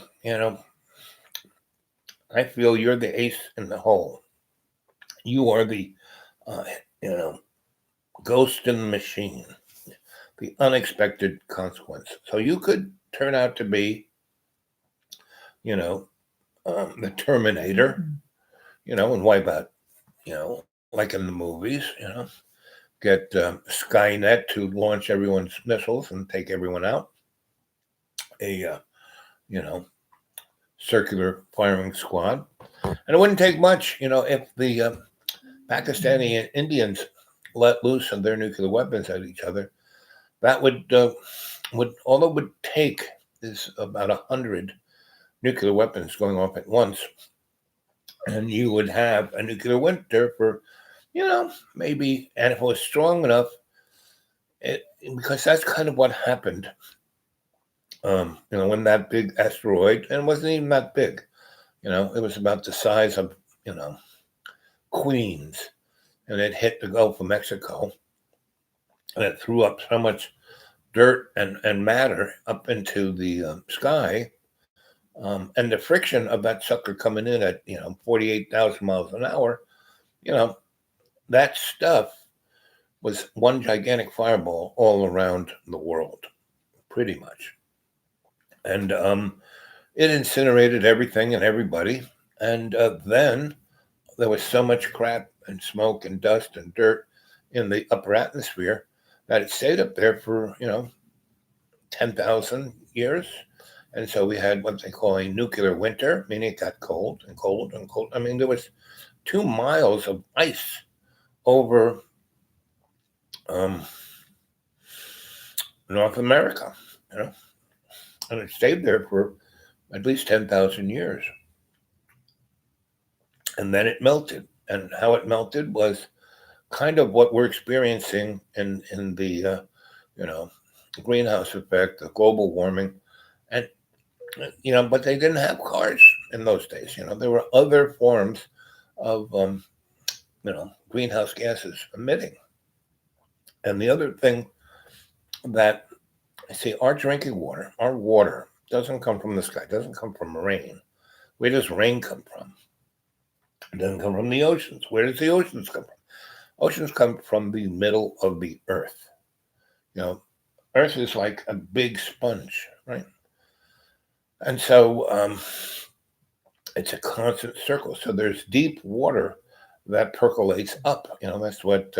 I feel you're the ace in the hole. You are the, uh, you know, ghost in the machine, the unexpected consequence. So you could turn out to be, the Terminator, and wipe out, like in the movies, get Skynet to launch everyone's missiles and take everyone out. You know, circular firing squad. And it wouldn't take much, if the Pakistani Indians let loose of their nuclear weapons at each other. That would all it would take is about 100 nuclear weapons going off at once, and you would have a nuclear winter for, maybe, and if it was strong enough, because that's kind of what happened. When that big asteroid, and it wasn't even that big, it was about the size of, Queens, and it hit the Gulf of Mexico, and it threw up so much dirt and matter up into the sky, and the friction of that sucker coming in at 48,000 miles an hour, that stuff was one gigantic fireball all around the world, pretty much, and it incinerated everything and everybody, and then there was so much crap and smoke and dust and dirt in the upper atmosphere that it stayed up there for 10,000 years, And so we had what they call a nuclear winter, meaning it got cold and cold and cold. I mean, there was 2 miles of ice over um, North America, you know, and it stayed there for at least 10,000 years. And then it melted. And how it melted was kind of what we're experiencing in the, greenhouse effect, the global warming. And, but they didn't have cars in those days. There were other forms of, greenhouse gases emitting. And the other thing that see, our drinking water, our water doesn't come from the sky, doesn't come from rain. Where does rain come from? It doesn't come from the oceans. Where does the oceans come from? Oceans come from the middle of the earth. Earth is like a big sponge, right? And so it's a constant circle. So there's deep water that percolates up. That's what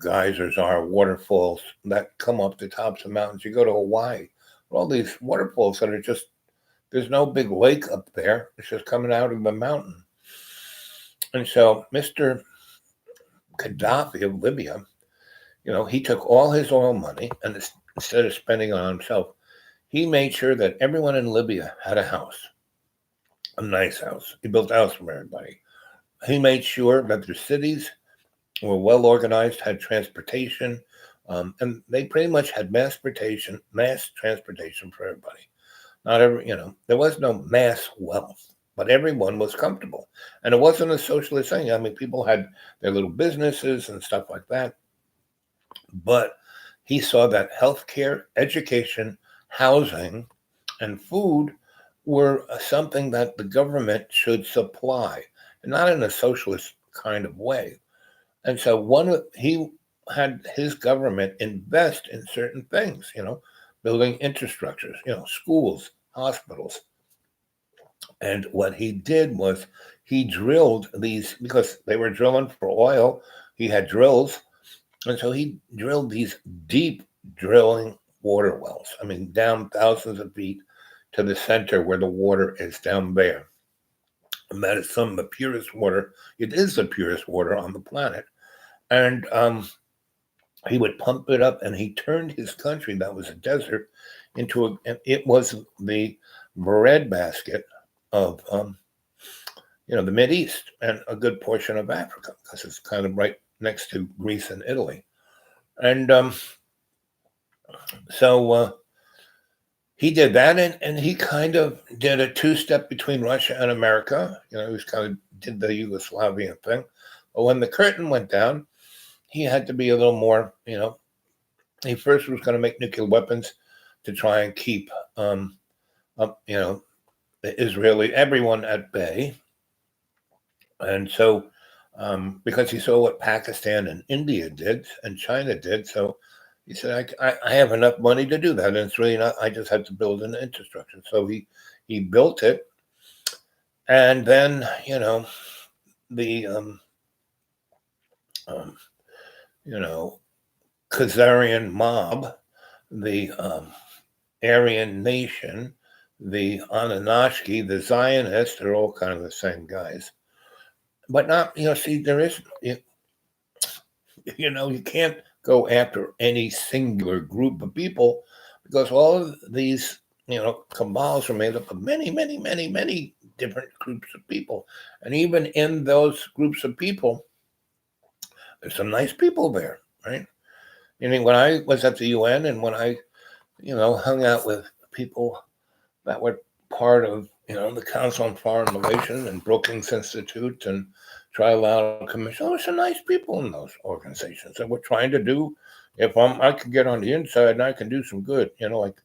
geysers are, waterfalls that come up the tops of mountains. You go to Hawaii, all these waterfalls that are just, there's no big lake up there. It's just coming out of the mountain. And so Mr. Gaddafi of Libya, he took all his oil money and instead of spending it on himself, he made sure that everyone in Libya had a house, a nice house. He built a house for everybody. He made sure that their cities were well organized, had transportation, and they pretty much had mass transportation for everybody. Not every, there was no mass wealth, but everyone was comfortable. And it wasn't a socialist thing. I mean, people had their little businesses and stuff like that. But he saw that healthcare, education, housing, and food were something that the government should supply, and not in a socialist kind of way. And so he had his government invest in certain things, building infrastructures, schools, hospitals. And what he did was he drilled these, because they were drilling for oil, he had drills. And so he drilled these deep drilling water wells. I mean, down thousands of feet to the center where the water is down there. And that is some of the purest water. It is the purest water on the planet. And he would pump it up, and he turned his country, that was a desert, it was the breadbasket of, the Mideast and a good portion of Africa, because it's kind of right next to Greece and Italy. And so he did that, and he kind of did a two-step between Russia and America. He was kind of did the Yugoslavian thing. But when the curtain went down, he had to be a little more, he first was going to make nuclear weapons to try and keep, the Israeli, everyone at bay. And so, because he saw what Pakistan and India did and China did, so he said, I have enough money to do that. And it's really not, I just had to build an infrastructure. So he built it. And then, the, Khazarian mob, the Aryan nation, the Anunnaki, the Zionists, they're all kind of the same guys. But not, see, there is, you can't go after any singular group of people because all of these, cabals are made up of many, many, many, many different groups of people. And even in those groups of people, there's some nice people there, right? When I was at the UN and when I, hung out with people that were part of, the Council on Foreign Relations and Brookings Institute and Trilateral Commission, there's some nice people in those organizations that we're trying to do. If I can get on the inside and I can do some good, like,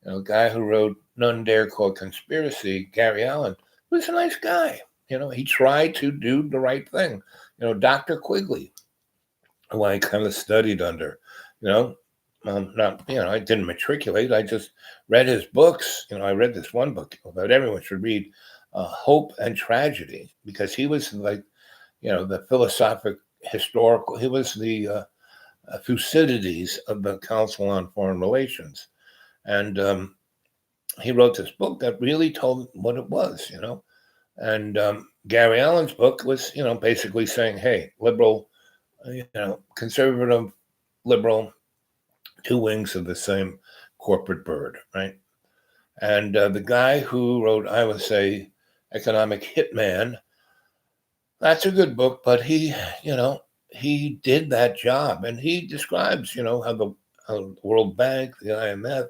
a guy who wrote None Dare Call Conspiracy, Gary Allen, was a nice guy. He tried to do the right thing. Dr. Quigley, who I kind of studied under, not, I didn't matriculate. I just read his books. I read this one book that everyone should read, Hope and Tragedy, because he was like, the philosophic, historical, he was the Thucydides of the Council on Foreign Relations. And he wrote this book that really told what it was, you know. And Gary Allen's book was, you know, basically saying, hey, liberal, you know, conservative, liberal, two wings of the same corporate bird, right? And the guy who wrote, I would say, Economic Hitman, that's a good book, but he, you know, he did that job, and he describes, you know, how the World Bank, the IMF,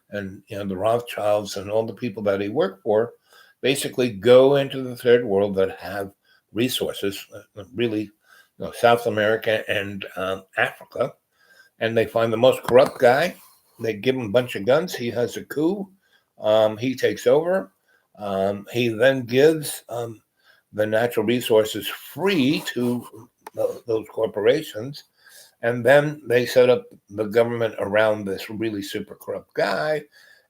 and you know the Rothschilds and all the people that he worked for, basically go into the third world that have resources, really, you know, South America and Africa, and they find the most corrupt guy. They give him a bunch of guns. He has a coup. He takes over. He then gives the natural resources free to those corporations. And then they set up the government around this really super corrupt guy.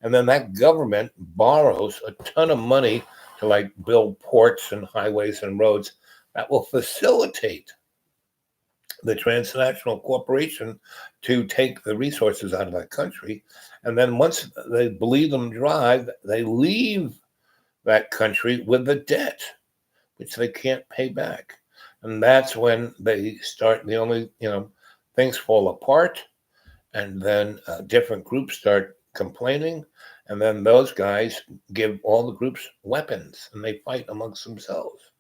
And then that government borrows a ton of money to like build ports and highways and roads that will facilitate the transnational corporation to take the resources out of that country. And then once they bleed them dry, they leave that country with a debt, which they can't pay back. And that's when they start, the only, you know, things fall apart. And then different groups start complaining. And then those guys give all the groups weapons and they fight amongst themselves.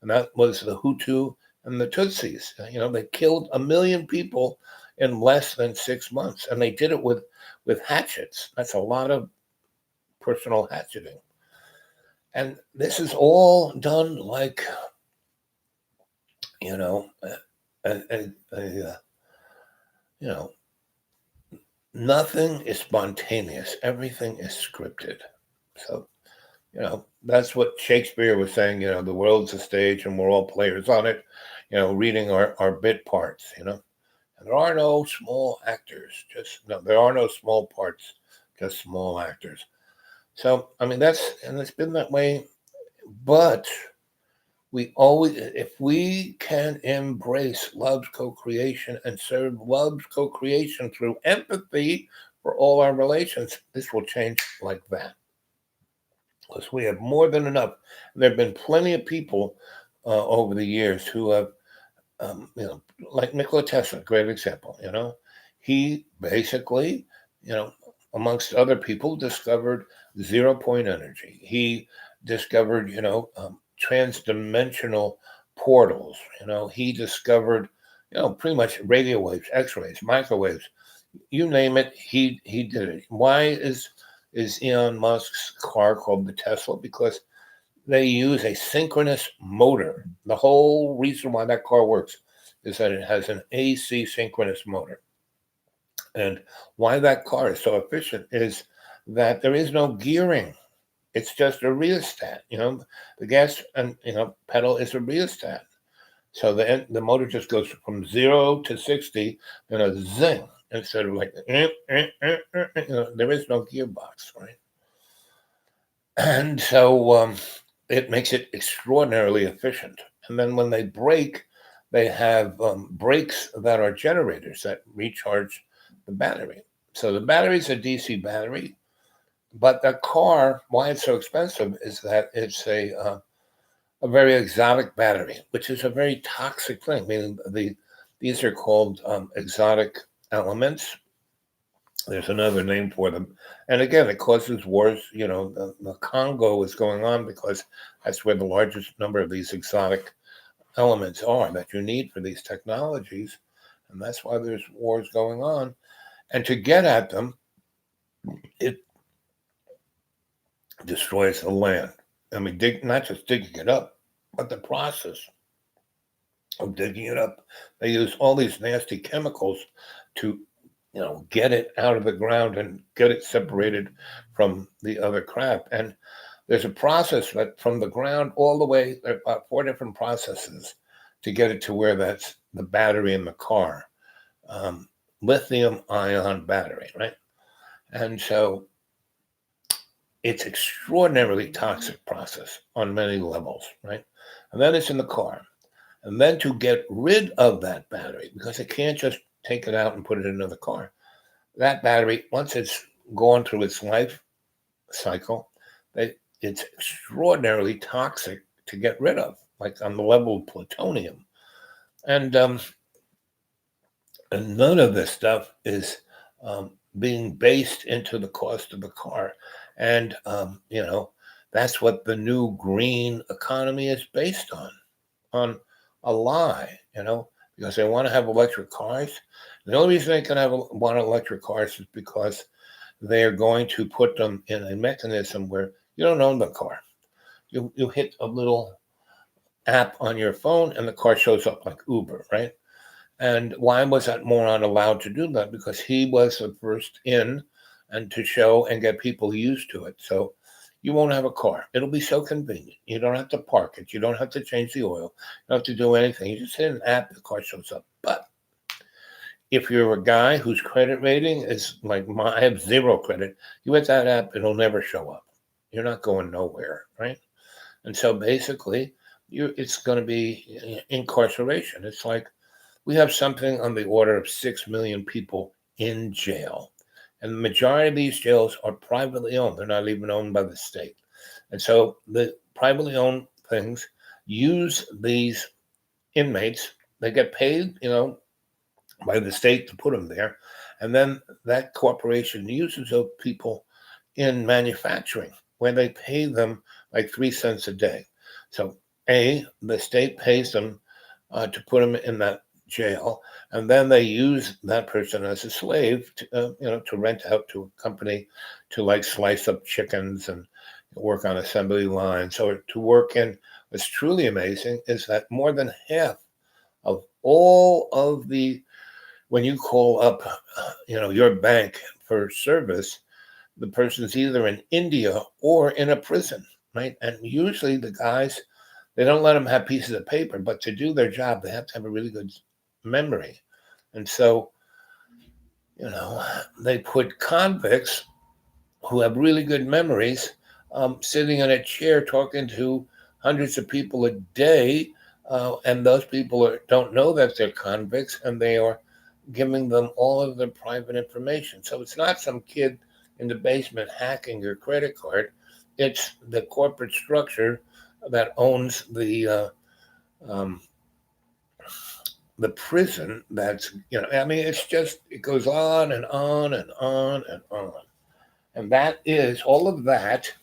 And that was the Hutu and the Tutsis. You know, they killed 1 million people in less than 6 months. And they did it with hatchets. That's a lot of personal hatcheting. And this is all done like, you know, you know, nothing is spontaneous. Everything is scripted. So, you know, that's what Shakespeare was saying, you know, the world's a stage and we're all players on it, you know, reading our bit parts, you know. And there are no small actors, just no, there are no small parts, just small actors. So, I mean, and it's been that way, but we always, if we can embrace love's co-creation and serve love's co-creation through empathy for all our relations, this will change like that. Because we have more than enough. There have been plenty of people over the years who have, you know, like Nikola Tesla, great example, you know. He basically, you know, amongst other people, discovered 0-point energy. He discovered, you know, transdimensional portals. You know, he discovered, you know, pretty much radio waves, X-rays, microwaves, you name it. He did it. Why is Elon Musk's car called the Tesla? Because they use a synchronous motor. The whole reason why that car works is that it has an AC synchronous motor. And why that car is so efficient is that there is no gearing. It's just a rheostat. You know, the gas and, you know, pedal is a rheostat. So the motor just goes from 0 to 60 in a zing instead of like, you know, there is no gearbox, right? And so it makes it extraordinarily efficient. And then when they brake, they have brakes that are generators that recharge the battery. So the battery is a DC battery, but the car, why it's so expensive is that it's a very exotic battery, which is a very toxic thing. Meaning these are called exotic elements. There's another name for them. And again, it causes wars. You know, the Congo is going on because that's where the largest number of these exotic elements are that you need for these technologies. And that's why there's wars going on. And to get at them, it destroys the land. I mean, not just digging it up, but the process of digging it up. They use all these nasty chemicals to, you know, get it out of the ground and get it separated from the other crap. And there's a process that from the ground all the way, there are about 4 different processes to get it to where that's the battery in the car. Lithium ion battery, right? And so it's extraordinarily toxic process on many levels, right? And then it's in the car. And then to get rid of that battery, because it can't just take it out and put it in another car. That battery, once it's gone through its life, cycle that it's extraordinarily toxic to get rid of, like on the level of plutonium. And none of this stuff is being based into the cost of the car. And, that's what the new green economy is based on a lie, because they want to have electric cars. The only reason they can want electric cars is because they're going to put them in a mechanism where you don't own the car. You hit a little app on your phone and the car shows up like Uber, right? And why was that moron allowed to do that? Because he was the first in and to show and get people used to it. So you won't have a car. It'll be so convenient. You don't have to park it. You don't have to change the oil. You don't have to do anything. You just hit an app, the car shows up. But if you're a guy whose credit rating is like I have zero credit, you hit that app, it'll never show up. You're not going nowhere, right? And so basically, it's going to be incarceration. It's like we have something on the order of 6 million people in jail. And the majority of these jails are privately owned. They're not even owned by the state. And so the privately owned things use these inmates. They get paid, by the state to put them there. And then that corporation uses those people in manufacturing where they pay them like 3 cents a day. So the state pays them to put them in that jail, and then they use that person as a slave to, to rent out to a company to like slice up chickens and work on assembly lines or to work in. What's truly amazing is that more than half of all of the, when you call up, your bank for service, the person's either in India or in a prison, right? And usually the guys, they don't let them have pieces of paper, but to do their job, they have to have a really good memory. And so, they put convicts who have really good memories sitting in a chair talking to hundreds of people a day. And those people don't know that they're convicts, and they are giving them all of their private information. So it's not some kid in the basement hacking your credit card. It's the corporate structure that owns the prison. That's, it's just, it goes on and on and on and on. And that is all of that,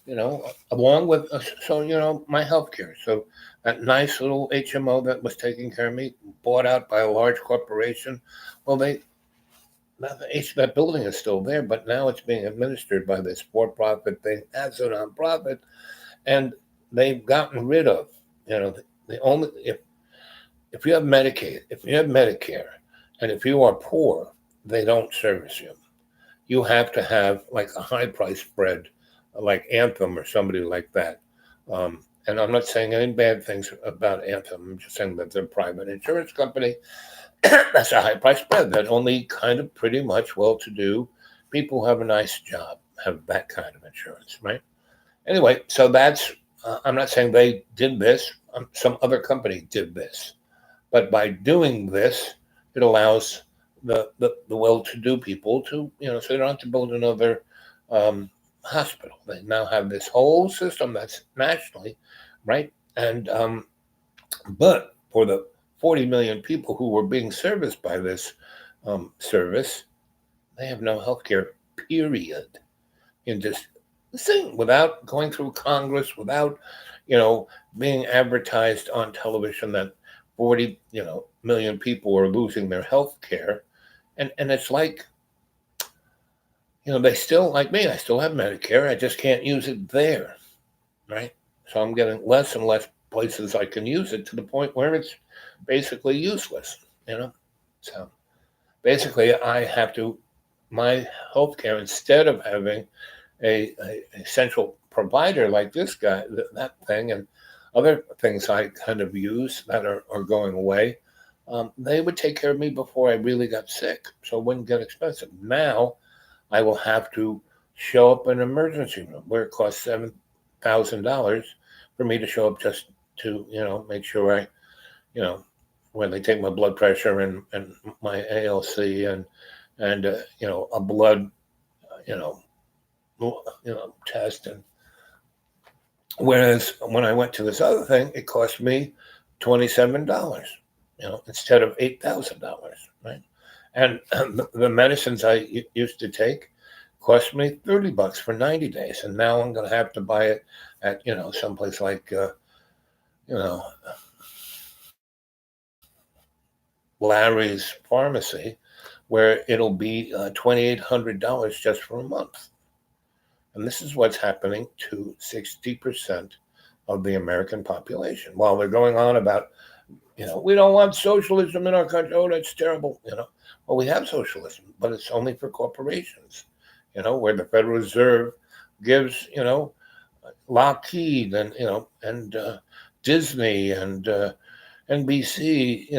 along with, my healthcare. So that nice little HMO that was taking care of me, bought out by a large corporation. Well, that building is still there, but now it's being administered by this for-profit thing as a nonprofit, and they've gotten rid of, the only, if you have Medicaid, if you have Medicare, and if you are poor, they don't service you. You have to have like a high price spread, like Anthem or somebody like that. And I'm not saying any bad things about Anthem. I'm just saying that they're a private insurance company. That's a high price spread that only kind of pretty much well-to-do people who have a nice job have that kind of insurance, right? Anyway, so that's, I'm not saying they did this. Some other company did this. But by doing this, it allows the well-to-do people to, so they don't have to build another hospital. They now have this whole system that's nationally, right? And but for the 40 million people who were being serviced by this service, they have no health care, period. In this thing, without going through Congress, without, being advertised on television that 40, million people are losing their health care. And it's like, they still, like me, I still have Medicare. I just can't use it there, right? So I'm getting less and less places I can use it to the point where it's basically useless, So basically I have to, my healthcare, instead of having a central provider like this guy, that thing, and other things I kind of use that are going away, they would take care of me before I really got sick, so it wouldn't get expensive. Now I will have to show up in an emergency room where it costs $7,000 for me to show up just to, make sure I, when they take my blood pressure and my ALC and a blood, test. And whereas when I went to this other thing, it cost me $27, instead of $8,000, right? And the medicines I used to take cost me $30 for 90 days, and now I'm going to have to buy it at someplace like Larry's Pharmacy, where it'll be $2,800 just for a month. And this is what's happening to 60% of the American population. While they're going on about, we don't want socialism in our country. Oh, that's terrible. Well, we have socialism, but it's only for corporations, where the Federal Reserve gives, Lockheed and Disney and NBC,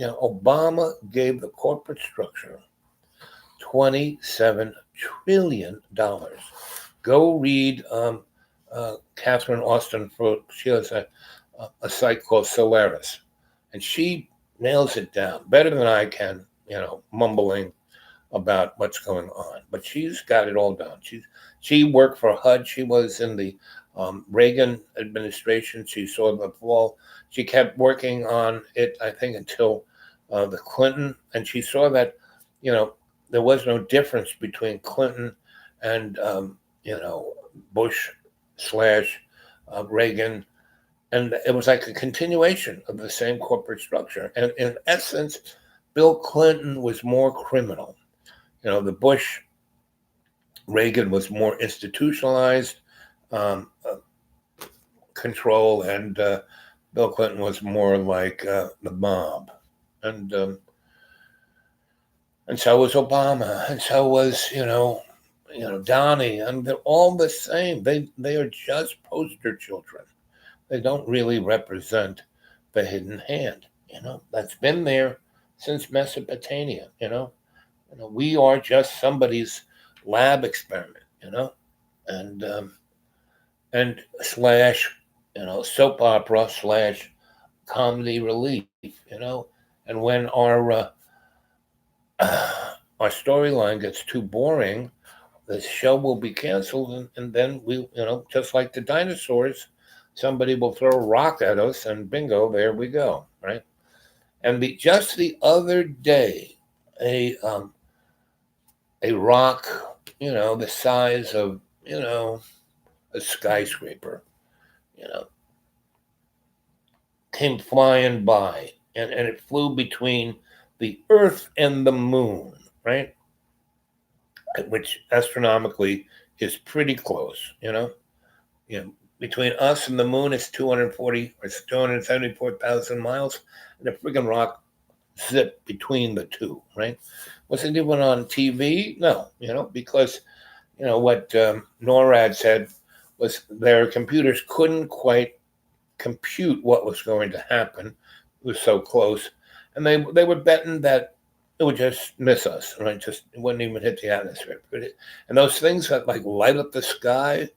Obama gave the corporate structure $27 trillion. Go read Catherine Austin Foote. She has a site called Solaris, and she nails it down better than I can, mumbling about what's going on. But she's got it all down. She worked for HUD. She was in the Reagan administration. She saw the fall. She kept working on it, I think, until the Clinton, and she saw that, there was no difference between Clinton and, Bush / Reagan. And it was like a continuation of the same corporate structure. And in essence, Bill Clinton was more criminal. The Bush Reagan was more institutionalized control, and Bill Clinton was more like the mob. And so was Obama, and so was Donnie, and they're all the same. They are just poster children. They don't really represent the hidden hand. That's been there since Mesopotamia. We are just somebody's lab experiment. And slash soap opera / comedy relief. And when our storyline gets too boring, the show will be canceled, and then we, just like the dinosaurs, somebody will throw a rock at us, and bingo, there we go, right? And just the other day, a rock, the size of, a skyscraper, came flying by, and it flew between the Earth and the Moon, right? Which astronomically is pretty close, between us and the Moon is 274,000 miles, and the friggin' rock zipped between the two, right? Was it even on TV? No, because what NORAD said was their computers couldn't quite compute what was going to happen. It was so close, and they were betting that it would just miss us, right? Just it wouldn't even hit the atmosphere. And those things that like light up the sky,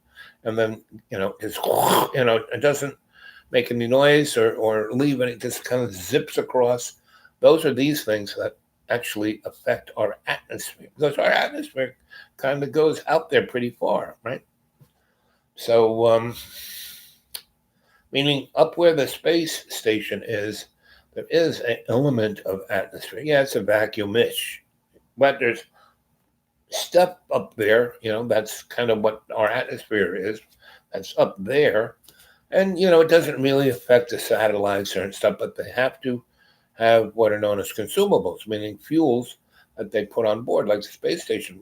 and then it doesn't make any noise or leave any, it just kind of zips across. Those are these things that actually affect our atmosphere, because our atmosphere kind of goes out there pretty far, right? So, meaning up where the space station is, there is an element of atmosphere. Yeah, it's a vacuum-ish, but there's stuff up there, that's kind of what our atmosphere is. That's up there. And, it doesn't really affect the satellites and stuff, but they have to have what are known as consumables, meaning fuels that they put on board, like the space station.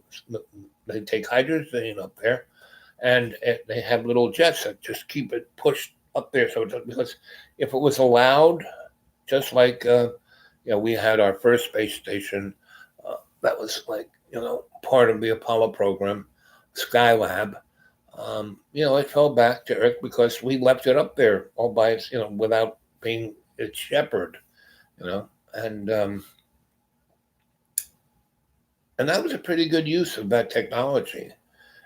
They take hydrogen up there, and they have little jets that just keep it pushed up there. So because if it was allowed, just like we had our first space station that was like part of the Apollo program, Skylab. It fell back to Earth because we left it up there all by without being its shepherd. And that was a pretty good use of that technology,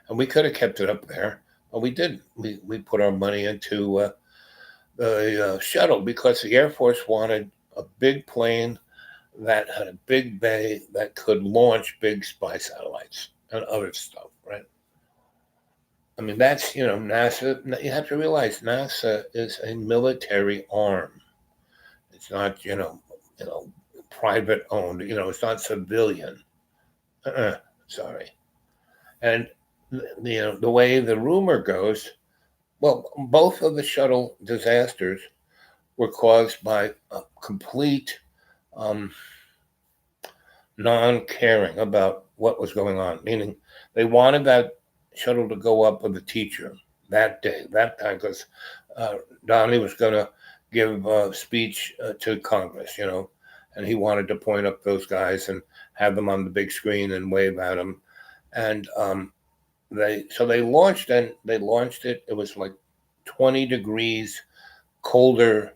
and we could have kept it up there, but we didn't. We put our money into the shuttle because the Air Force wanted a big plane that had a big bay that could launch big spy satellites and other stuff. I mean, that's, NASA. You have to realize NASA is a military arm. It's not, you know, private owned. It's not civilian. Uh-uh, sorry. And the way the rumor goes, well, both of the shuttle disasters were caused by a complete um, non-caring about what was going on. Meaning, they wanted that shuttle to go up with a teacher that day, that time, because uh, Donnie was going to give a speech to Congress, and he wanted to point up those guys and have them on the big screen and wave at them. And they launched, and they launched it. It was like 20 degrees colder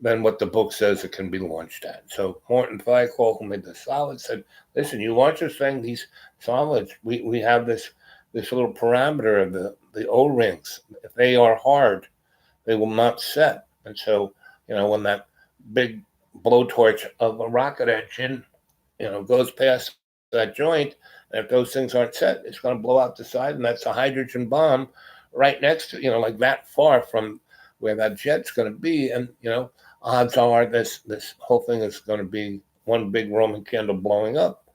than what the book says it can be launched at. So Morton Thiokol, who made the solids, said, "Listen, you launch this thing, these solids. We have this little parameter of the O rings. If they are hard, they will not set. And so, when that big blowtorch of a rocket engine, goes past that joint, and if those things aren't set, it's going to blow out the side, and that's a hydrogen bomb right next to, like that far from where that jet's going to be, and odds are this whole thing is going to be one big Roman candle blowing up."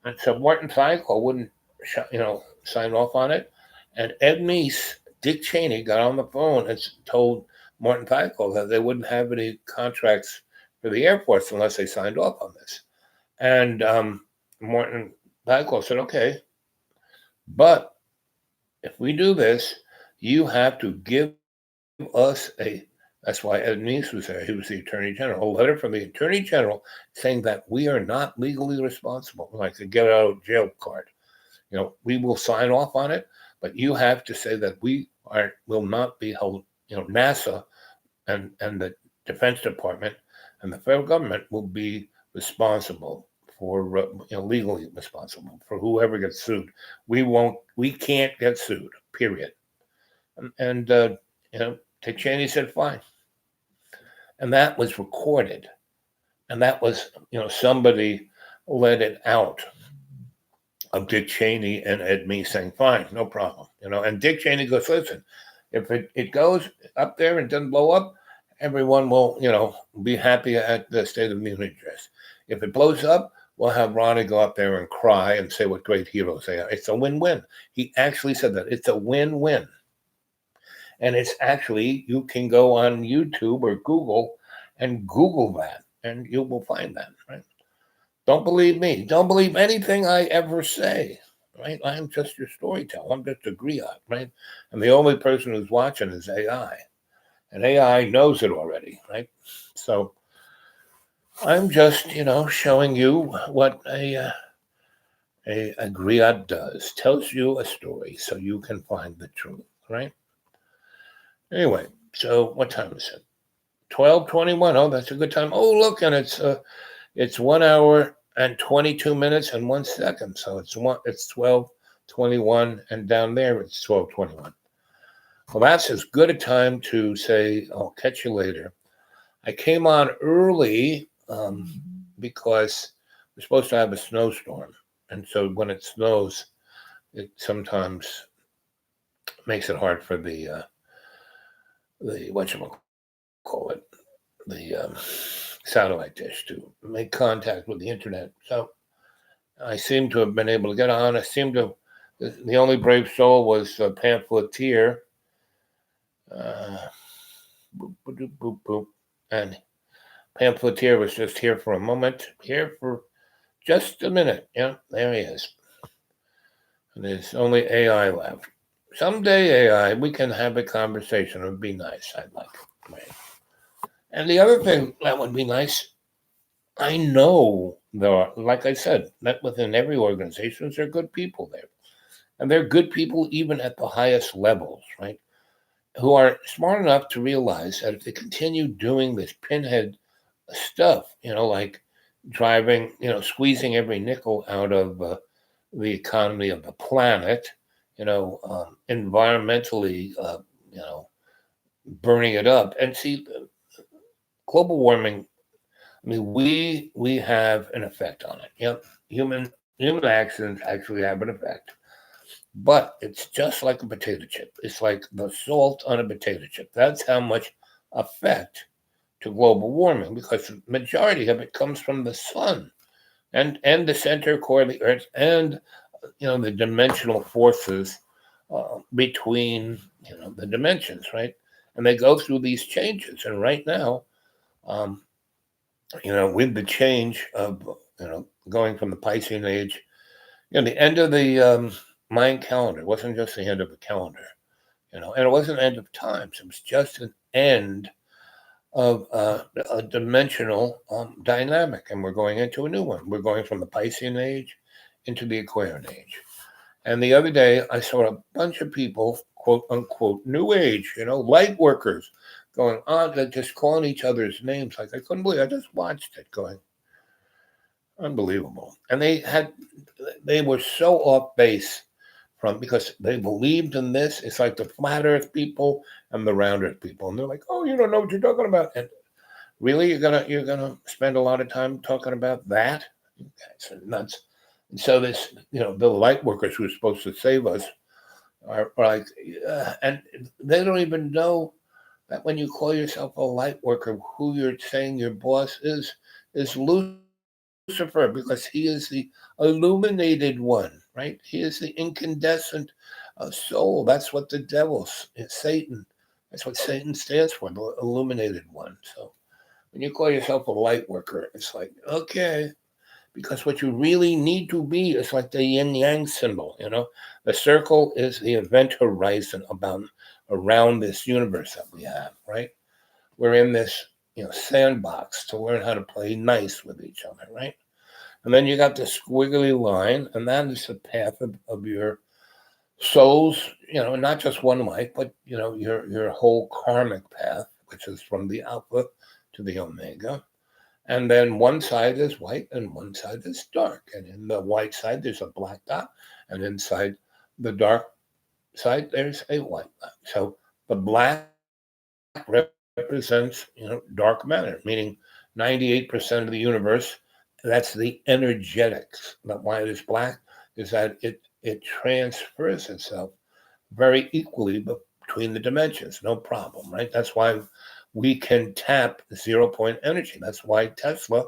And so Martin Thiokol wouldn't, sign off on it, and Ed Meese, Dick Cheney got on the phone and told Martin Thiokol that they wouldn't have any contracts for the Air Force unless they signed off on this. And Martin Thiokol said, "Okay, but if we do this, you have to give us a." That's why Ed Meese was there. He was the Attorney General. A letter from the Attorney General saying that we are not legally responsible, like a get out of jail card. We will sign off on it, but you have to say that we will not be held. NASA and the Defense Department and the federal government will be responsible for legally responsible for whoever gets sued. We can't get sued. Period. And Dick Cheney said fine, and that was recorded, and that was somebody let it out of Dick Cheney and Ed Meese saying fine, no problem. And Dick Cheney goes, "Listen, if it goes up there and doesn't blow up, everyone will, be happy at the State of the Union address. If it blows up, we'll have Ronnie go up there and cry and say what great heroes they are. It's a win-win." He actually said that. It's a win-win. And it's actually, you can go on YouTube or Google and Google that, and you will find that, right? Don't believe me. Don't believe anything I ever say, right? I'm just your storyteller. I'm just a griot, right? And the only person who's watching is AI. And AI knows it already, right? So I'm just, showing you what a griot does. Tells you a story so you can find the truth, right? Anyway, so what time is it? 12:21. Oh, that's a good time. Oh, look, and it's 1 hour and 22 minutes and 1 second. So it's 12:21, and down there it's 12:21. Well, that's as good a time to say I'll catch you later. I came on early because we're supposed to have a snowstorm, and so when it snows, it sometimes makes it hard for the whatchamacallit, the satellite dish to make contact with the internet. So I seem to have been able to get on. The only brave soul was Pamphleteer. Boop, boop, boop, boop. And Pamphleteer was just here for a moment, here for just a minute. Yeah, there he is. And there's only AI left. Someday, AI, we can have a conversation. It would be nice. I'd like it. Right. And the other thing that would be nice, I know there are, like I said, that within every organization, there are good people there. And they're good people even at the highest levels, right? Who are smart enough to realize that if they continue doing this pinhead stuff, like driving, squeezing every nickel out of the economy of the planet, environmentally, burning it up. And see, global warming, I mean, we have an effect on it. Human actions actually have an effect. but it's just like a potato chip. It's like the salt on a potato chip. That's how much effect to global warming, because the majority of it comes from the sun and the center core of the earth, and the dimensional forces between the dimensions, right? And they go through these changes. And right now, um, with the change of going from the Piscean age, the end of the Mayan calendar wasn't just the end of the calendar, and it wasn't an end of times. It was just an end of a dimensional dynamic, and we're going into a new one. We're going from the Piscean age into the Aquarian age. And the other day, I saw a bunch of people, quote unquote, new age, light workers, going on, just calling each other's names. Like, I couldn't believe it. I just watched it going, unbelievable. And they were so off base because they believed in this. It's like the flat earth people and the round earth people. And they're like, oh, you don't know what you're talking about. And really, you're gonna spend a lot of time talking about that? That's nuts. And so this, the light workers who are supposed to save us are like, and they don't even know that when you call yourself a light worker, who you're saying your boss is Lucifer, because he is the illuminated one, right? He is the incandescent soul. That's what the devil is, Satan. That's what Satan stands for, the illuminated one. So when you call yourself a light worker, it's like, okay, because what you really need to be is like the yin yang symbol. The circle is the event horizon around this universe that we have, right? We're in this sandbox to learn how to play nice with each other, right? And then you got the squiggly line, and that is the path of your soul's, not just one life, but your whole karmic path, which is from the alpha to the omega. And then one side is white and one side is dark. And in the white side, there's a black dot. And inside the dark side, there's a white dot. So the black represents, dark matter, meaning 98% of the universe. That's the energetics. But why it is black is that it transfers itself very equally between the dimensions. No problem, right? That's why we can tap 0 point energy. That's why Tesla,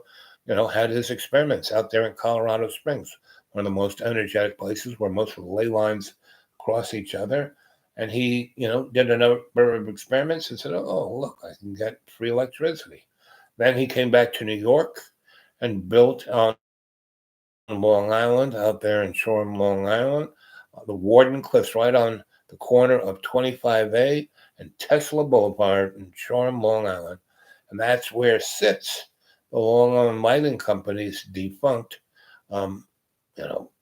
had his experiments out there in Colorado Springs, one of the most energetic places where most of the ley lines cross each other. And he, did a number of experiments and said, oh, look, I can get free electricity. Then he came back to New York and built on Long Island, out there in Shoreham, Long Island, the Warden Cliffs, right on the corner of 25A and Tesla Boulevard in Shoreham, Long Island. And that's where sits the Long Island Lighting Company's defunct,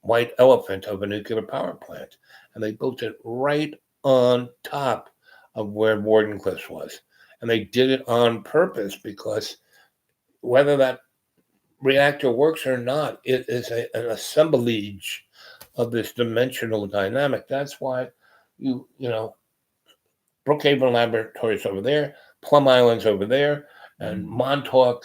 white elephant of a nuclear power plant. And they built it right on top of where Warden Cliffs was. And they did it on purpose because whether that reactor works or not, it is an assemblage of this dimensional dynamic. That's why Brookhaven Laboratories over there, Plum Island's over there, and Montauk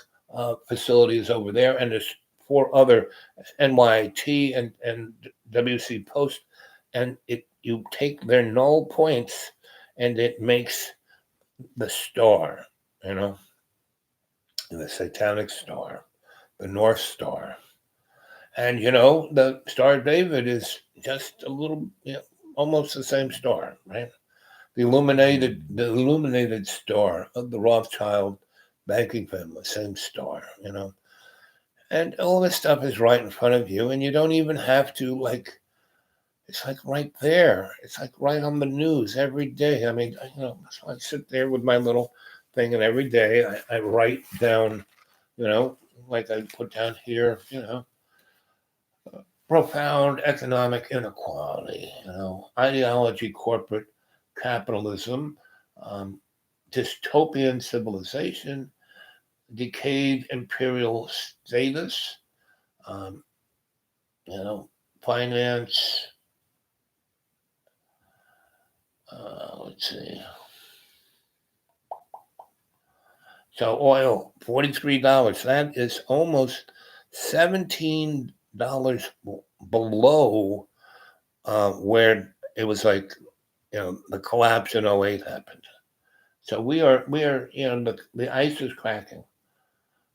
facilities over there, and there's 4 other, NYT and WC Post, and you take their null points, and it makes the star, the satanic star, the North Star. And the Star of David is just a little, almost the same star, right? The illuminated star of the Rothschild banking family, same star, And all this stuff is right in front of you, and you don't even have to it's like right there. It's like right on the news every day. I mean, so I sit there with my little thing, and every day I write down, like I put down here, profound economic inequality, ideology, corporate capitalism, um, dystopian civilization, decayed imperial status, um, finance. Let's see. So oil, $43. That is almost $17 below where it was like, the collapse in '08 happened. So we are, the ice is cracking.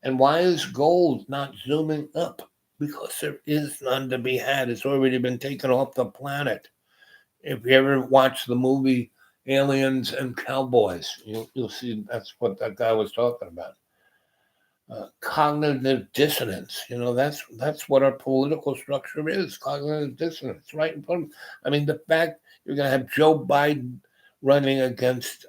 And why is gold not zooming up? Because there is none to be had. It's already been taken off the planet. If you ever watch the movie Aliens and Cowboys, you'll see that's what that guy was talking about. Cognitive dissonance. That's what our political structure is. Cognitive dissonance, right in front of. I mean, the fact you're going to have Joe Biden running against,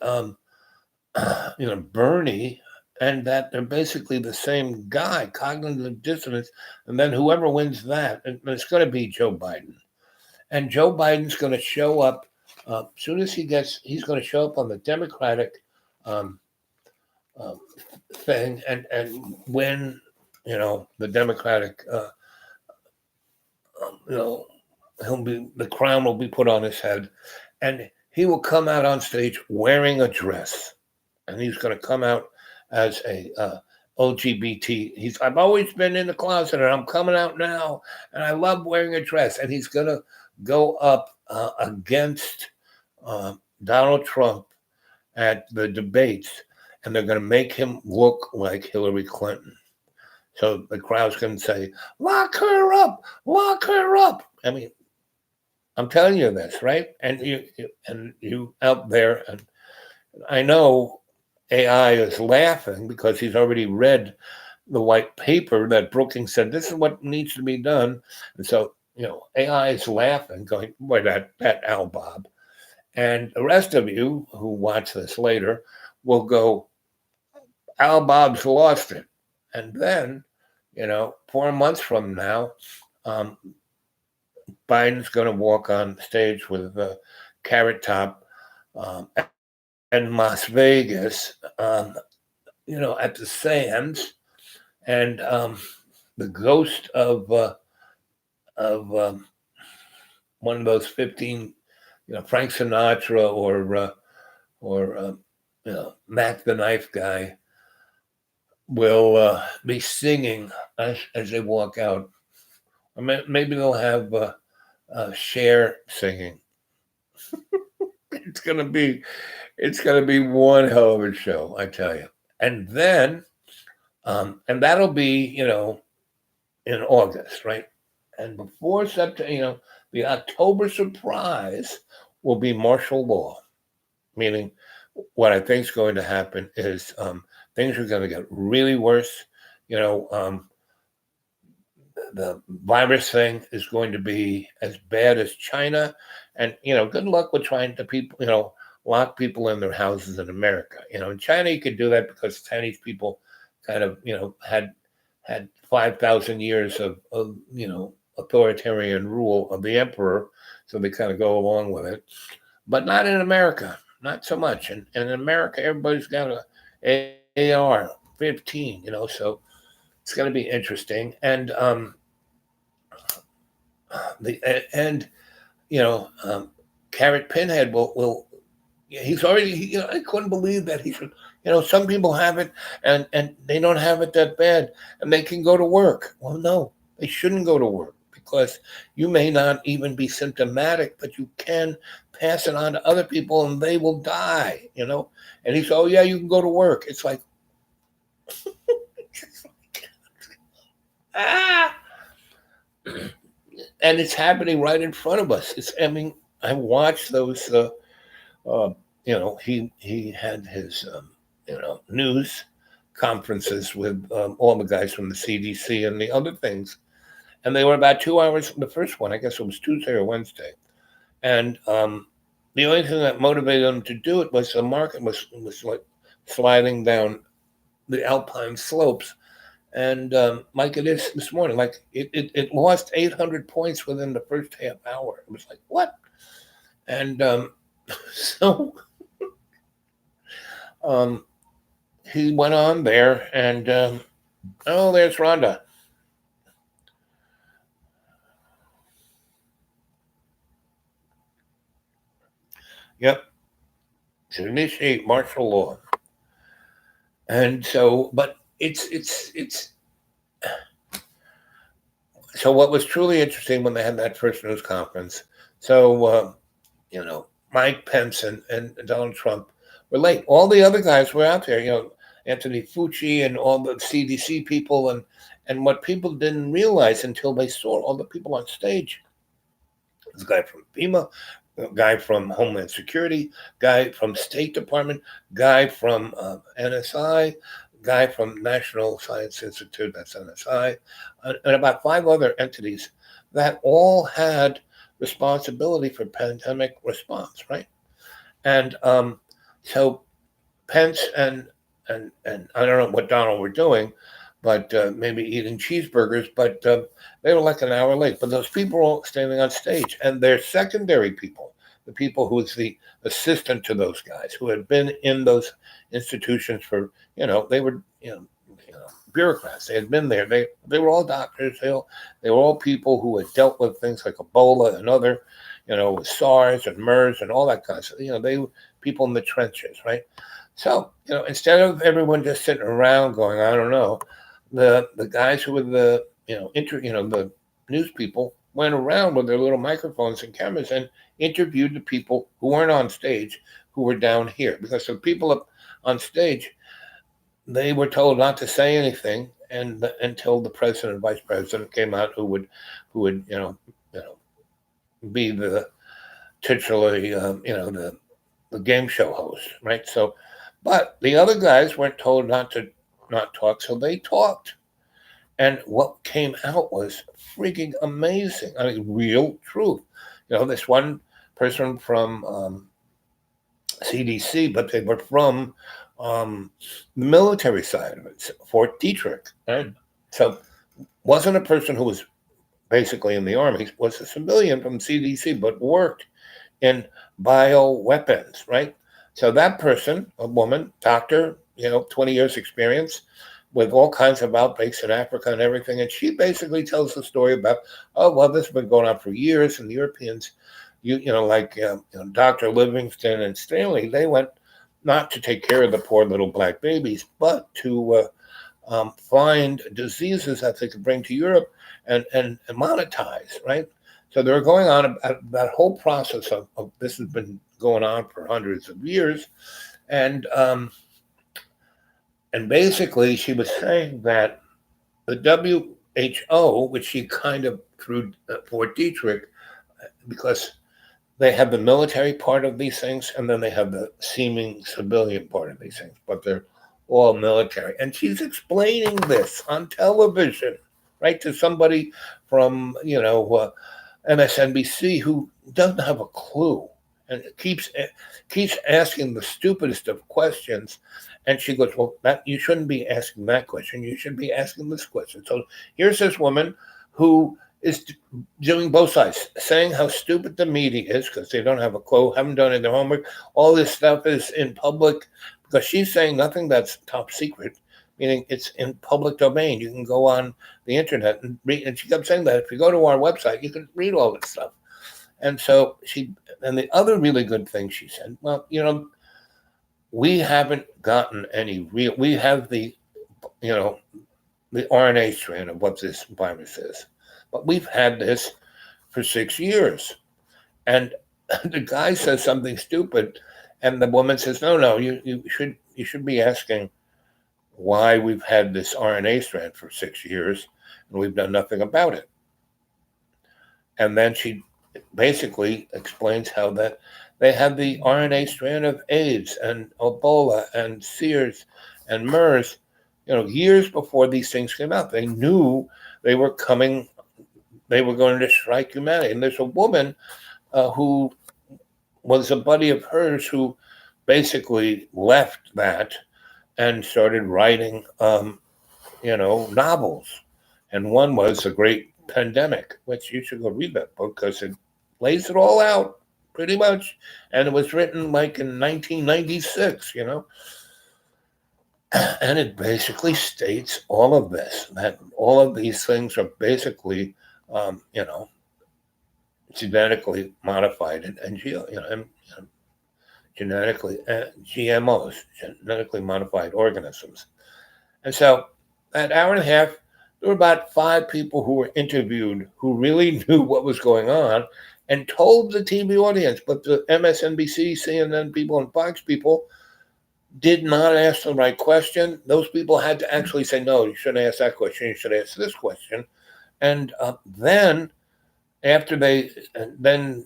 Bernie, and that they're basically the same guy. Cognitive dissonance, and then whoever wins that, and it's going to be Joe Biden, and Joe Biden's going to show up. As soon as he's going to show up on the Democratic um, uh, thing and win, the Democratic, the crown will be put on his head, and he will come out on stage wearing a dress, and he's going to come out as a LGBT. I've always been in the closet, and I'm coming out now, and I love wearing a dress, and he's going to go up against Donald Trump at the debates, and they're going to make him look like Hillary Clinton. So the crowd's going to say, lock her up, lock her up. I mean, I'm telling you this, right? And you out there, and I know AI is laughing because he's already read the white paper that Brookings said, this is what needs to be done. And so, AI is laughing, going, boy, that Al Bob. And the rest of you who watch this later will go, Al Bob's lost it. And then, 4 months from now, Biden's going to walk on stage with a Carrot Top in Las Vegas, at the Sands, and the ghost of one of those 15, Frank Sinatra or Mac the Knife Guy will be singing as they walk out. Or maybe they'll have Cher singing. It's gonna be one hell of a show, I tell you. And then, and that'll be in August, right? And before September, the October surprise will be martial law, meaning what I think is going to happen is things are going to get really worse. The virus thing is going to be as bad as China, and good luck with trying to lock people in their houses in America. In China you could do that because Chinese people kind of had 5,000 years of authoritarian rule of the emperor, so they kind of go along with it. But not in America, not so much. And in America, everybody's got a AR-15, so it's going to be interesting. And Carrot Pinhead will he's already, I couldn't believe that he should, some people have it and they don't have it that bad and they can go to work. Well, no, they shouldn't go to work because you may not even be symptomatic, but you can pass it on to other people and they will die, And he said, oh yeah, you can go to work. It's like, and it's happening right in front of us. I watched those, he had his, news conferences with all the guys from the CDC and the other things. And they were about 2 hours. The first one, I guess it was Tuesday or Wednesday. And the only thing that motivated them to do it was the market was like sliding down the alpine slopes. And like it is this morning, like it lost 800 points within the first half hour. It was like, what? And so he went on there and, there's Rhonda. Yep. To initiate martial law. And so, but it's so what was truly interesting when they had that first news conference, So, Mike Pence and Donald Trump were late. All the other guys were out there, Anthony Fauci and all the CDC people. And what people didn't realize until they saw all the people on stage, this guy from FEMA, guy from Homeland Security, guy from State Department, guy from NSI, guy from National Science Institute, that's NSI, and about 5 other entities that all had responsibility for pandemic response, right? And so Pence and I don't know what Donald were doing, but maybe eating cheeseburgers, but they were like an hour late. But those people were all standing on stage, and their secondary people, the people who was the assistant to those guys, who had been in those institutions for, they were, bureaucrats. They had been there. They were all doctors. They were all people who had dealt with things like Ebola and other, SARS and MERS and all that kind of stuff. They were people in the trenches, right? So, instead of everyone just sitting around going, I don't know, the guys who were the, the news people went around with their little microphones and cameras and interviewed the people who weren't on stage, who were down here. Because the people up on stage, they were told not to say anything until the president and vice president came out, who would be the titularly, the game show host, right? So, but the other guys weren't told not to talk, so they talked. And what came out was freaking amazing. I mean, real truth. This one person from CDC, but they were from the military side of it, Fort Detrick. Right? So wasn't a person who was basically in the Army, was a civilian from CDC, but worked in bioweapons, right? So that person, a woman, doctor, 20 years experience with all kinds of outbreaks in Africa and everything. And she basically tells the story about, this has been going on for years. And the Europeans, like Dr. Livingston and Stanley, they went not to take care of the poor little black babies, but to find diseases that they could bring to Europe and monetize, right? So they're going on that whole process of this has been going on for hundreds of years. And basically she was saying that the WHO, which she kind of threw Fort Detrick, because they have the military part of these things, and then they have the seeming civilian part of these things, but they're all military. And she's explaining this on television, right, to somebody from, MSNBC, who doesn't have a clue and keeps asking the stupidest of questions. And she goes, well, you shouldn't be asking that question. You should be asking this question. So here's this woman who is doing both sides, saying how stupid the media is because they don't have a clue, haven't done their homework. All this stuff is in public, because she's saying nothing that's top secret, meaning it's in public domain. You can go on the internet and read. And she kept saying that if you go to our website, you can read all this stuff. And so and the other really good thing she said, well, we haven't gotten any real, we have the RNA strand of what this virus is, but we've had this for 6 years. And the guy says something stupid, and the woman says, no, you should be asking why we've had this RNA strand for 6 years and we've done nothing about it. And then she basically explains how that they had the RNA strand of AIDS and Ebola and SARS and MERS, years before these things came out. They knew they were coming, they were going to strike humanity. And there's a woman who was a buddy of hers who basically left that and started writing, novels. And one was The Great Pandemic, which you should go read that book because it lays it all out pretty much. And it was written like in 1996, And it basically states all of this, that all of these things are basically, genetically modified and genetically GMOs, genetically modified organisms. And so that hour and a half, there were about 5 people who were interviewed who really knew what was going on. and told the TV audience, but the MSNBC, CNN people, and Fox people did not ask the right question. Those people had to actually say, no, you shouldn't ask that question, you should ask this question. And then after then,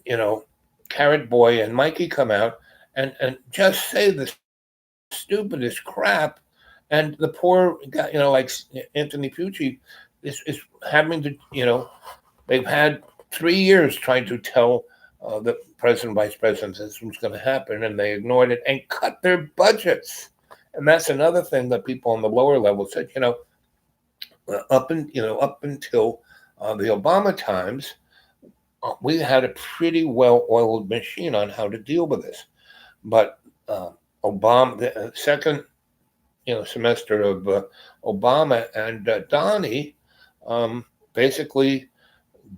Carrot Boy and Mikey come out and just say the stupidest crap. And the poor guy, like Anthony Fucci is having to, they've had 3 years trying to tell the president, vice president, this was going to happen, and they ignored it and cut their budgets. And that's another thing that people on the lower level said, up until the Obama times, we had a pretty well-oiled machine on how to deal with this. But Obama, the second semester of Obama and Donnie basically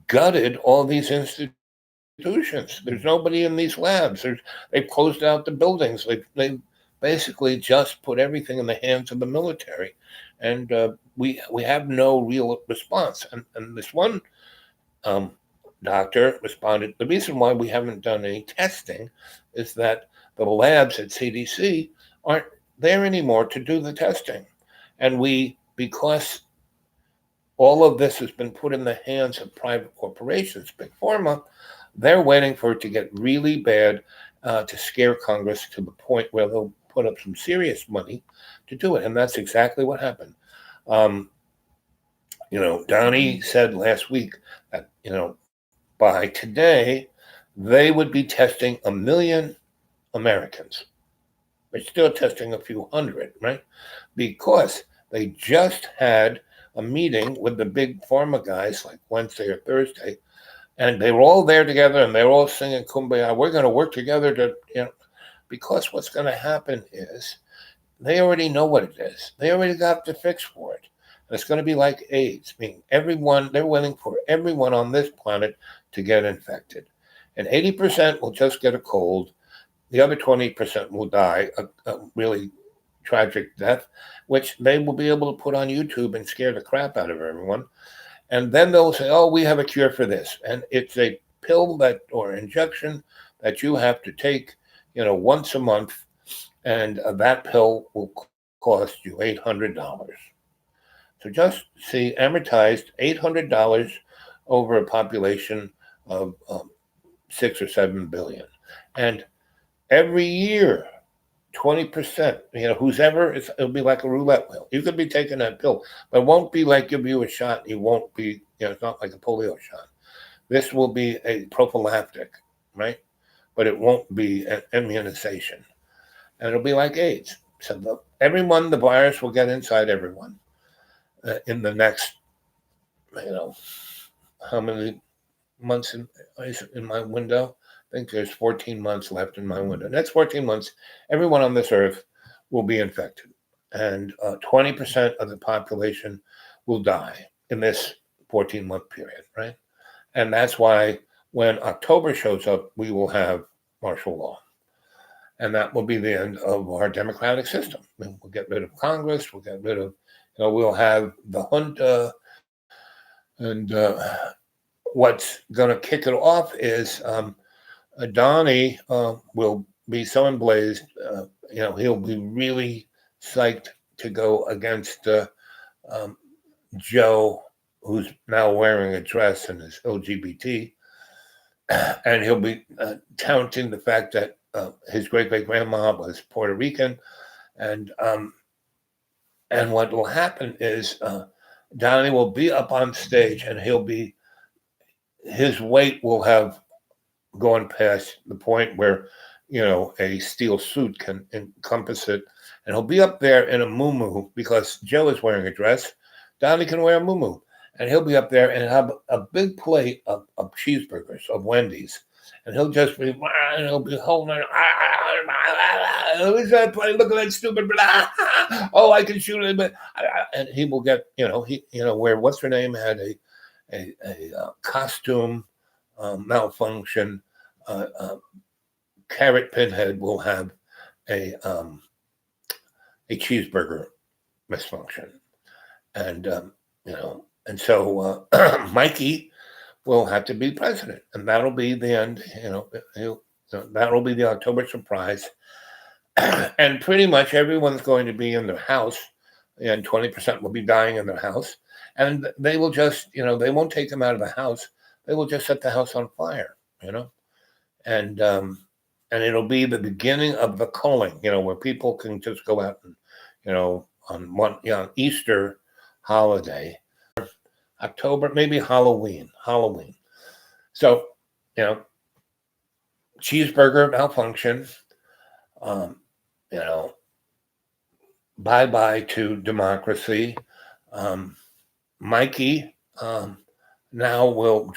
gutted all these institutions. There's nobody in these labs. They've closed out the buildings. They basically just put everything in the hands of the military, and we have no real response. And this one doctor responded, the reason why we haven't done any testing is that the labs at CDC aren't there anymore to do the testing. And because all of this has been put in the hands of private corporations, big pharma, they're waiting for it to get really bad to scare Congress to the point where they'll put up some serious money to do it. And that's exactly what happened. Donnie said last week that, by today, they would be testing 1 million Americans. They're still testing a few hundred, right? Because they just had a meeting with the big pharma guys like Wednesday or Thursday, and they were all there together, and they were all singing Kumbaya. We're going to work together to, because what's going to happen is they already know what it is. They already got the fix for it. And it's going to be like AIDS, meaning they're willing for everyone on this planet to get infected. And 80% will just get a cold. The other 20% will die a really tragic death, which they will be able to put on YouTube and scare the crap out of everyone. And then they'll say, oh, we have a cure for this. And it's a pill or injection that you have to take, once a month. And that pill will cost you $800. So just see, amortized $800 over a population of 6 or 7 billion. And every year, 20%, it'll be like a roulette wheel. You could be taking that pill, but it won't be like give you a shot. You won't be, it's not like a polio shot. This will be a prophylactic, right? But it won't be an immunization. And it'll be like AIDS. So the virus will get inside everyone in the next, how many months in my window? I think there's 14 months left in my window. Next 14 months, everyone on this earth will be infected. And 20% of the population will die in this 14-month period, right? And that's why when October shows up, we will have martial law. And that will be the end of our democratic system. We'll get rid of Congress. We'll get rid of, we'll have the junta. And what's going to kick it off is Donnie will be so emblazed. He'll be really psyched to go against Joe, who's now wearing a dress and is LGBT. And he'll be touting the fact that his great-great-grandma was Puerto Rican. And what will happen is Donnie will be up on stage, and his weight will have gone past the point where, a steel suit can encompass it. And he'll be up there in a muumuu because Joe is wearing a dress. Donnie can wear a muumuu. And he'll be up there and have a big plate of cheeseburgers, of Wendy's. And he'll just be, and he'll be holding, who's that play? Look at that stupid, oh, I can shoot it. And he will get, where what's her name had a costume malfunction. Carrot Pinhead will have a cheeseburger misfunction. And, and so Mikey will have to be president, and that'll be the end. That'll be the October surprise, and pretty much everyone's going to be in their house, and 20% will be dying in their house, and they will just, they won't take them out of the house. They will just set the house on fire, and it'll be the beginning of the culling, where people can just go out and, on Easter holiday, October, maybe Halloween. So, cheeseburger malfunction, um, you know, bye-bye to democracy. Mikey now will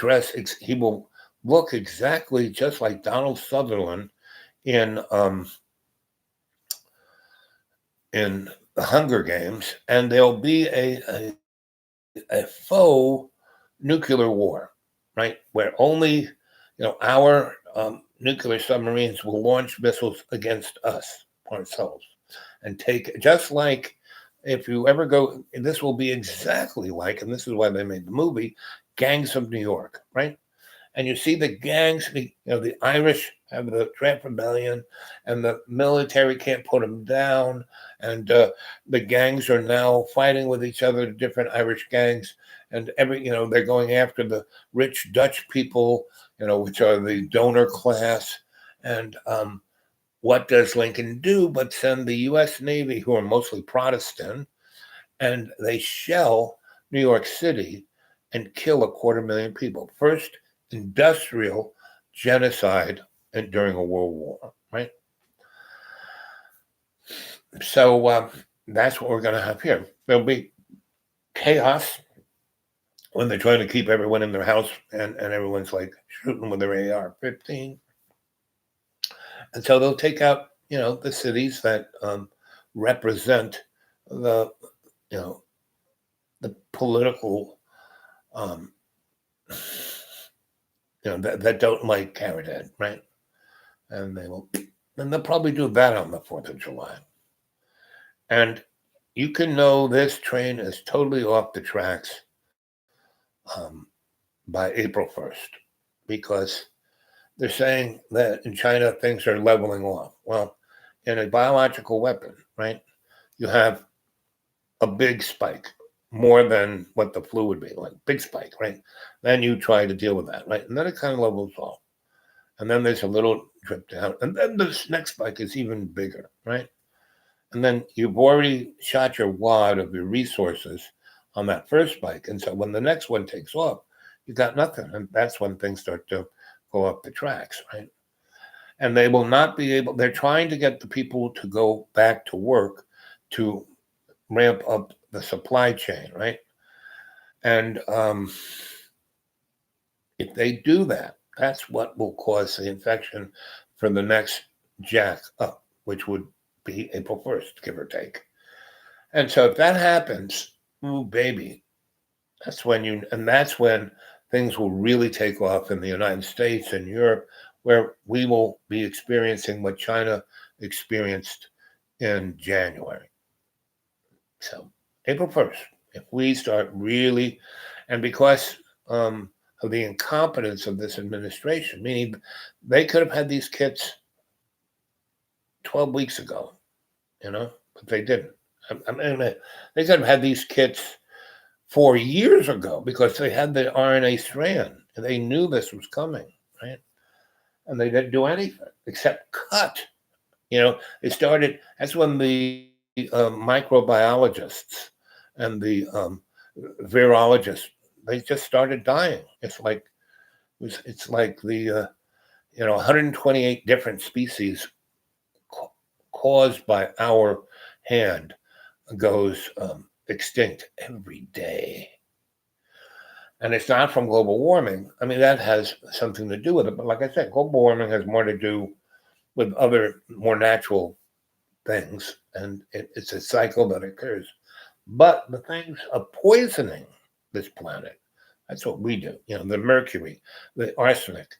he will look exactly just like Donald Sutherland in the Hunger Games, and there'll be a faux nuclear war, right? Where only, our nuclear submarines will launch missiles against us, ourselves, and take, just like if you ever go, and this will be exactly like, and this is why they made the movie, Gangs of New York, right? And you see the gangs, the Irish have the Draft Rebellion, and the military can't put them down, and the gangs are now fighting with each other, the different Irish gangs, and they're going after the rich Dutch people, which are the donor class, and what does Lincoln do but send the U.S. Navy, who are mostly Protestant, and they shell New York City and kill 250,000 people. First industrial genocide during a world war, right? So that's what we're going to have here. There'll be chaos when they're trying to keep everyone in their house, and everyone's like shooting with their AR-15. And so they'll take out, the cities that represent the, the political, that don't like Carradine, right? And they'll probably do that on the 4th of July. And you can know this train is totally off the tracks by April 1st, because they're saying that in China things are leveling off. Well, in a biological weapon, right, you have a big spike, more than what the flu would be, like big spike, right? Then you try to deal with that, right? And then it kind of levels off. And then there's a little drip down. And then this next spike is even bigger, right? And then you've already shot your wad of your resources on that first spike. And so when the next one takes off, you got nothing. And that's when things start to go up the tracks, right? And they will not be able, they're trying to get the people to go back to work to ramp up the supply chain, right? And if they do that, that's what will cause the infection for the next jack up, which would be April 1st, give or take. And so if that happens, ooh, baby, that's when things will really take off in the United States and Europe, where we will be experiencing what China experienced in January. So April 1st, if we start really, and because of the incompetence of this administration, meaning they could have had these kits 12 weeks ago, but they didn't. I mean, they could have had these kits 4 years ago, because they had the RNA strand and they knew this was coming, right? And they didn't do anything except cut. It started, that's when the microbiologists and the virologists, they just started dying. It's like the 128 different species caused by our hand goes extinct every day. And it's not from global warming. I mean, that has something to do with it. But like I said, global warming has more to do with other more natural things. And it's a cycle that occurs. But the things of poisoning this planet, that's what we do. The mercury, the arsenic,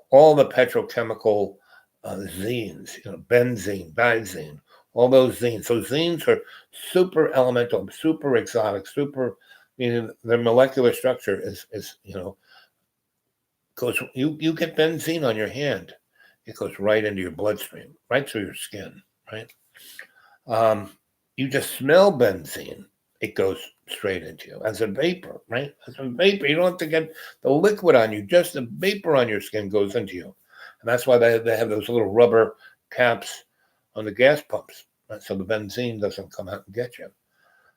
all the petrochemical zenes, benzene, diazine, all those zenes. So zenes are super elemental, super exotic, super, meaning their molecular structure is goes, you get benzene on your hand, it goes right into your bloodstream, right through your skin, right? Um, you just smell benzene, it goes straight into you as a vapor, right? As a vapor, you don't have to get the liquid on you, just the vapor on your skin goes into you. And that's why they have those little rubber caps on the gas pumps, right? So the benzene doesn't come out and get you.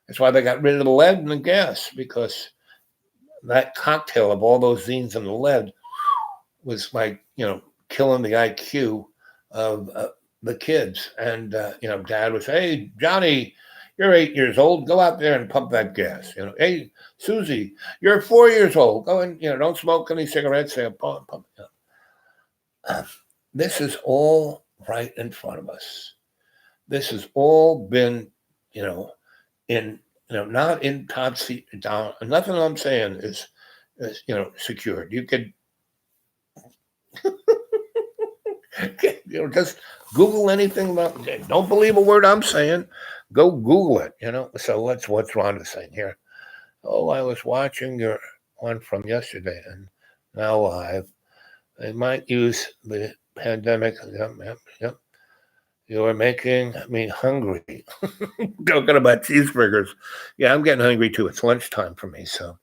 That's why they got rid of the lead in the gas, because that cocktail of all those zines and the lead was like, killing the IQ of the kids. And, dad would say, hey, Johnny, you're 8 years old. Go out there and pump that gas. Hey, Susie, you're 4 years old. Go and, don't smoke any cigarettes. Pump. This is all right in front of us. This has all been, in, not in top seat down. Nothing I'm saying is secured. You could, just Google anything about. Don't believe a word I'm saying. Go Google it. So what's Rhonda saying here? Oh, I was watching your one from yesterday and now live. They might use the pandemic. Yep. You are making me hungry. Talking about cheeseburgers. Yeah, I'm getting hungry too. It's lunchtime for me, so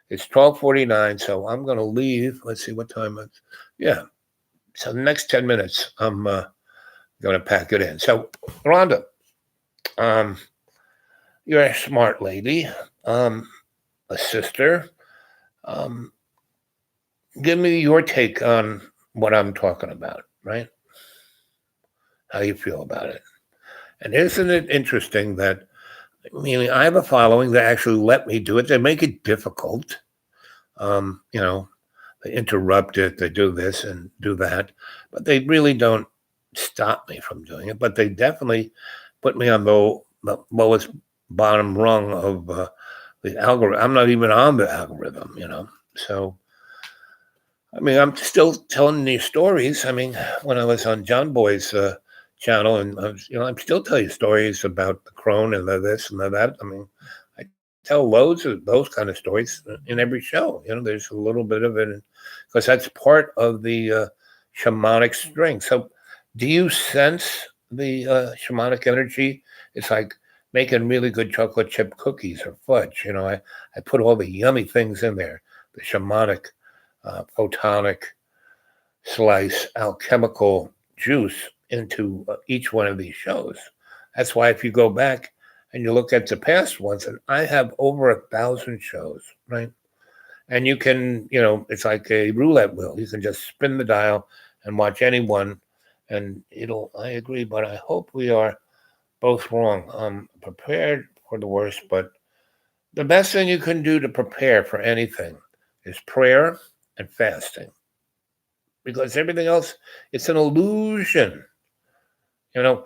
it's 12:49. So I'm gonna leave. Let's see what time it's. Yeah. So the next 10 minutes, I'm going to pack it in. So, Rhonda, you're a smart lady, a sister. Give me your take on what I'm talking about, right? How you feel about it. And isn't it interesting that, I have a following that actually let me do it. They make it difficult. They interrupt it, they do this and do that, but they really don't stop me from doing it. But they definitely put me on the lowest bottom rung of the algorithm. I'm not even on the algorithm, So, I'm still telling these stories. When I was on John Boy's channel, and I'm still telling you stories about the crone and the this and the that. I tell loads of those kind of stories in every show. There's a little bit of it, because that's part of the shamanic strength. So, do you sense the shamanic energy? It's like making really good chocolate chip cookies or fudge. I put all the yummy things in there, the shamanic, photonic, slice, alchemical juice into each one of these shows. That's why if you go back and you look at the past ones, and I have over 1,000 shows, right? And you can, it's like a roulette wheel. You can just spin the dial and watch any one, and I agree, but I hope we are both wrong. I'm prepared for the worst, but the best thing you can do to prepare for anything is prayer and fasting, because everything else, it's an illusion. Rhonda,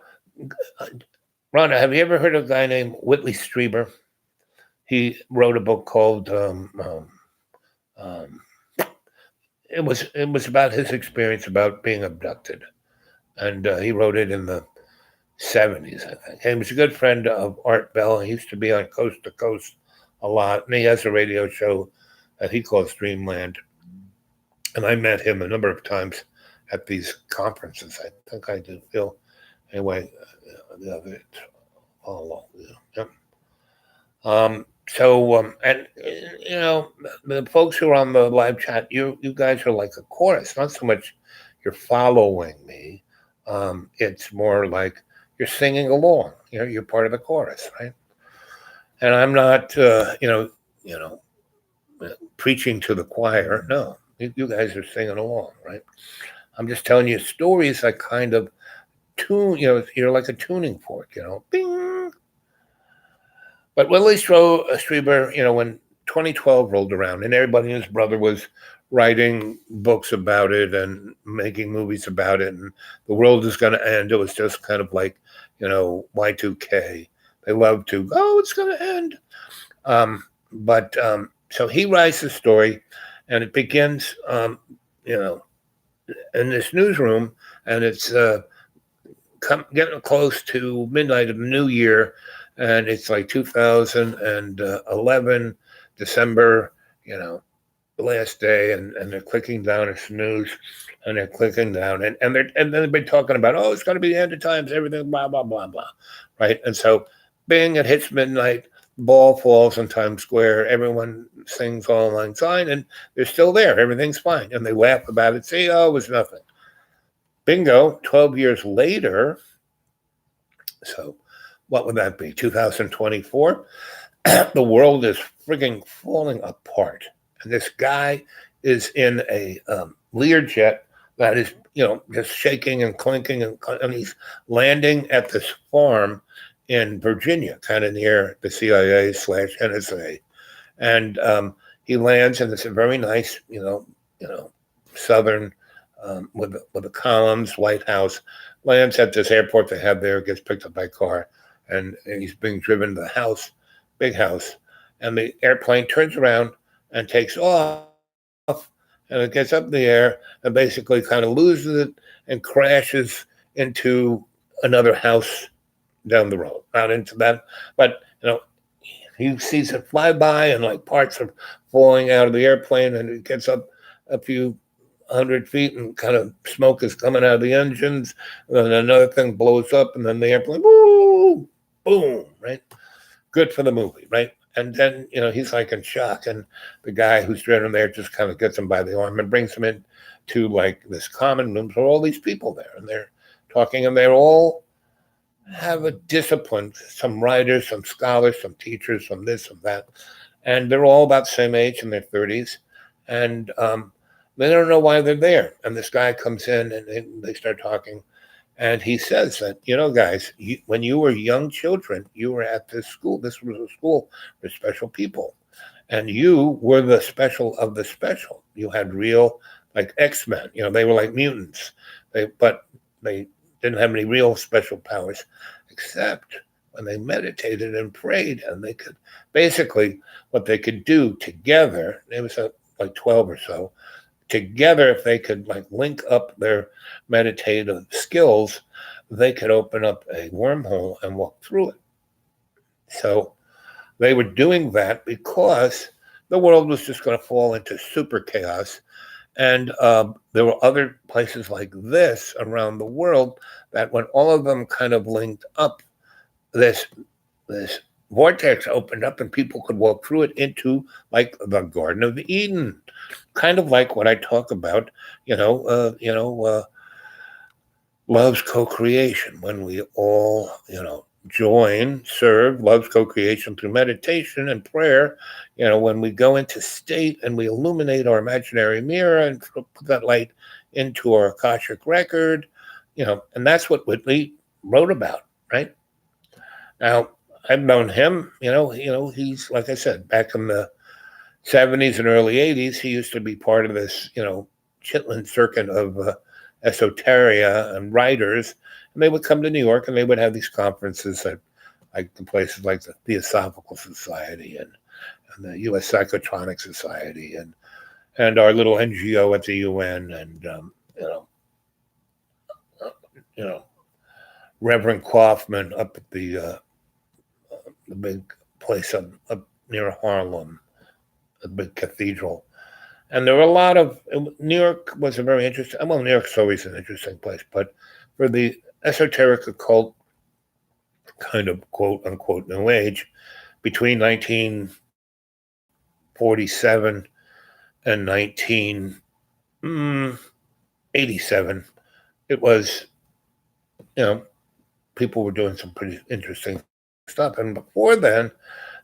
have you ever heard of a guy named Whitley Strieber? He wrote a book called it was about his experience about being abducted, and he wrote it in the 70s, I think. And he was a good friend of Art Bell. He used to be on Coast to Coast a lot, and he has a radio show that he calls Dreamland. And I met him a number of times at these conferences. I think I did. Anyway, the other all yeah. And the folks who are on the live chat, you guys are like a chorus. Not so much you're following me. It's more like you're singing along. You're part of the chorus, right? And I'm not, preaching to the choir. No, you guys are singing along, right? I'm just telling you stories that kind of tune. You're like a tuning fork. Bing. But Willie Strieber, when 2012 rolled around, and everybody and his brother was writing books about it and making movies about it, and the world is going to end. It was just kind of like, Y2K. They love to, it's going to end. So he writes the story, and it begins, in this newsroom, and it's getting close to midnight of the new year, and it's like 2011, December, the last day, and they're clicking down a snooze, and they're clicking down, and then they've been talking about, oh, it's going to be the end of times, everything, blah blah blah blah, right? And so, bing, it hits midnight, ball falls in Times Square, everyone sings All Lang Syne, and they're still there, everything's fine, and they laugh about it, say, oh, it was nothing. Bingo, 12 years later, so what would that be? 2024. The world is frigging falling apart, and this guy is in a Learjet that is, just shaking and clinking, and he's landing at this farm in Virginia, kind of near the CIA slash NSA, and he lands, and it's a very nice, southern, with the columns, White House, lands at this airport they have there, gets picked up by car, and he's being driven to the house, big house, and the airplane turns around and takes off, and it gets up in the air and basically kind of loses it and crashes into another house down the road, not into that, but he sees it fly by, and like parts are falling out of the airplane, and it gets up a few 100 feet, and kind of smoke is coming out of the engines. And then another thing blows up, and then the airplane, woo, boom, right? Good for the movie, right? And then, he's like in shock, and the guy who's driving there just kind of gets him by the arm and brings him in to like this common room for all these people there, and they're talking, and they're all have a discipline, some writers, some scholars, some teachers, some this, some that, and they're all about the same age, in their 30s, and they don't know why they're there. And this guy comes in, and they start talking, and he says that, guys, when you were young children, you were at this school. This was a school for special people, and you were the special of the special. You had real, like X-Men. They were like mutants. But they didn't have any real special powers, except when they meditated and prayed, and they could basically, what they could do together. It was like 12 or so together. If they could like link up their meditative skills, they could open up a wormhole and walk through it. So they were doing that because the world was just going to fall into super chaos. And there were other places like this around the world that, when all of them kind of linked up, this vortex opened up, and people could walk through it into like the Garden of Eden, kind of like what I talk about, love's co-creation, when we all, join, serve, love's co-creation through meditation and prayer. When we go into state and we illuminate our imaginary mirror and put that light into our Akashic record, and that's what Whitley wrote about, right? Now, I've known him, he's, like I said, back in the 70s and early 80s, he used to be part of this, Chitlin circuit of esoteria and writers, and they would come to New York, and they would have these conferences at like the places like the Theosophical Society and the U.S. Psychotronic Society and our little NGO at the UN, and Reverend Kaufman up at the big place up near Harlem, the big cathedral. And there were a lot of, New York was a very interesting, well, New York's always an interesting place, but for the esoteric occult kind of quote unquote New Age, between 1947 and 1987, it was, people were doing some pretty interesting stuff. And before then,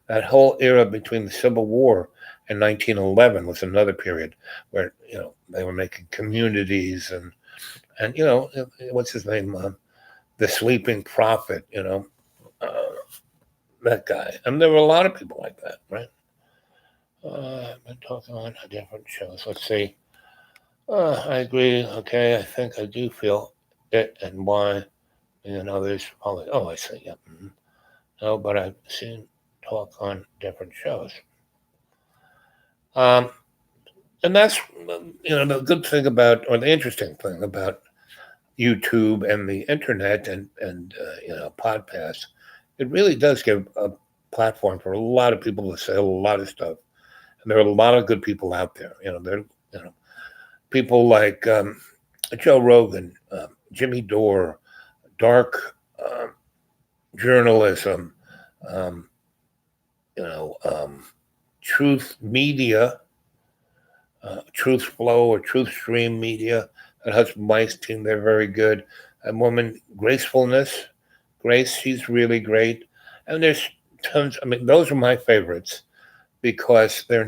that whole era between the Civil War and 1911 was another period where, they were making communities, and what's his name? The Sleeping Prophet, that guy. And there were a lot of people like that, right? I've been talking on different shows. Let's see. I agree. Okay, I think I do feel it, and why. And others probably, oh, I see. Yeah. Mm-hmm. No, but I've seen talk on different shows. And that's, the good thing about, or the interesting thing about YouTube and the internet and podcasts, it really does give a platform for a lot of people to say a lot of stuff. And there are a lot of good people out there. People like Joe Rogan, Jimmy Dore, dark journalism, um, you know, um, Truth Media, Truth Flow or Truth Stream Media. That husband Weinstein, they're very good. And woman Gracefulness, Grace, she's really great. And there's tons. I mean, those are my favorites because they're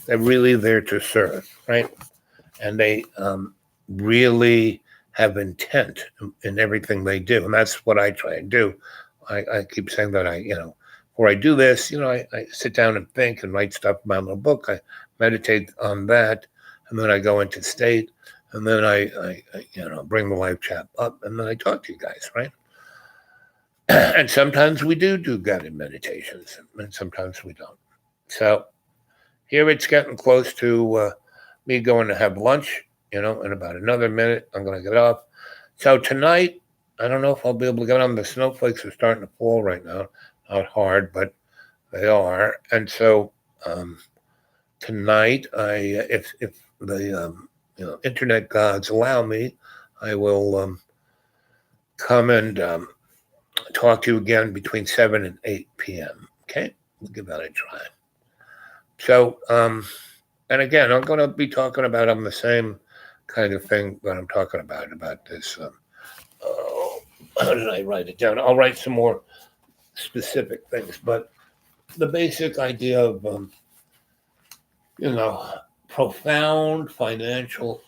really there to serve, right? And they really have intent in everything they do. And that's what I try and do. I keep saying that before I do this, I sit down and think and write stuff about my book. I meditate on that. And then I go into state. And then I bring the life chat up. And then I talk to you guys, right? And sometimes we do guided meditations. And sometimes we don't. So here it's getting close to me going to have lunch, in about another minute. I'm going to get off. So tonight, I don't know if I'll be able to get on. The snowflakes are starting to fall right now. Not hard, but they are. And so tonight, if the internet gods allow me, I will come and talk to you again between 7 and 8 p.m. Okay? We'll give that a try. So, and again, I'm going to be talking about the same kind of thing that I'm talking about this. How did I write it down? I'll write some more specific things, but the basic idea of, profound financial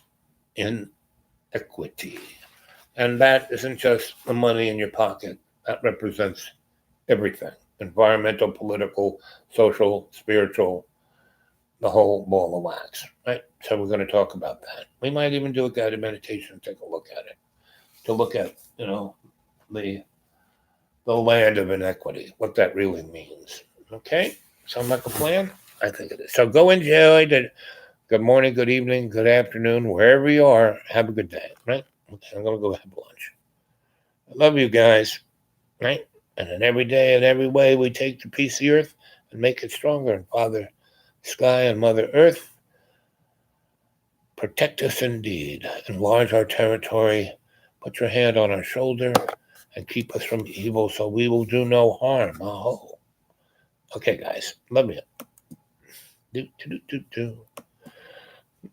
inequity. And that isn't just the money in your pocket. That represents everything: environmental, political, social, spiritual, the whole ball of wax, right? So we're going to talk about that. We might even do a guided meditation, take a look at it, to look at, the land of inequity, what that really means. Okay? Sound like a plan? I think it is. So go enjoy it. Good morning, good evening, good afternoon, wherever you are. Have a good day, right? Okay, I'm going to go have lunch. I love you guys, right? And in every day and every way, we take the piece of the earth and make it stronger. And Father Sky and Mother Earth, protect us indeed. Enlarge our territory. Put your hand on our shoulder and keep us from evil so we will do no harm. Aho. Okay, guys. Love you. Do.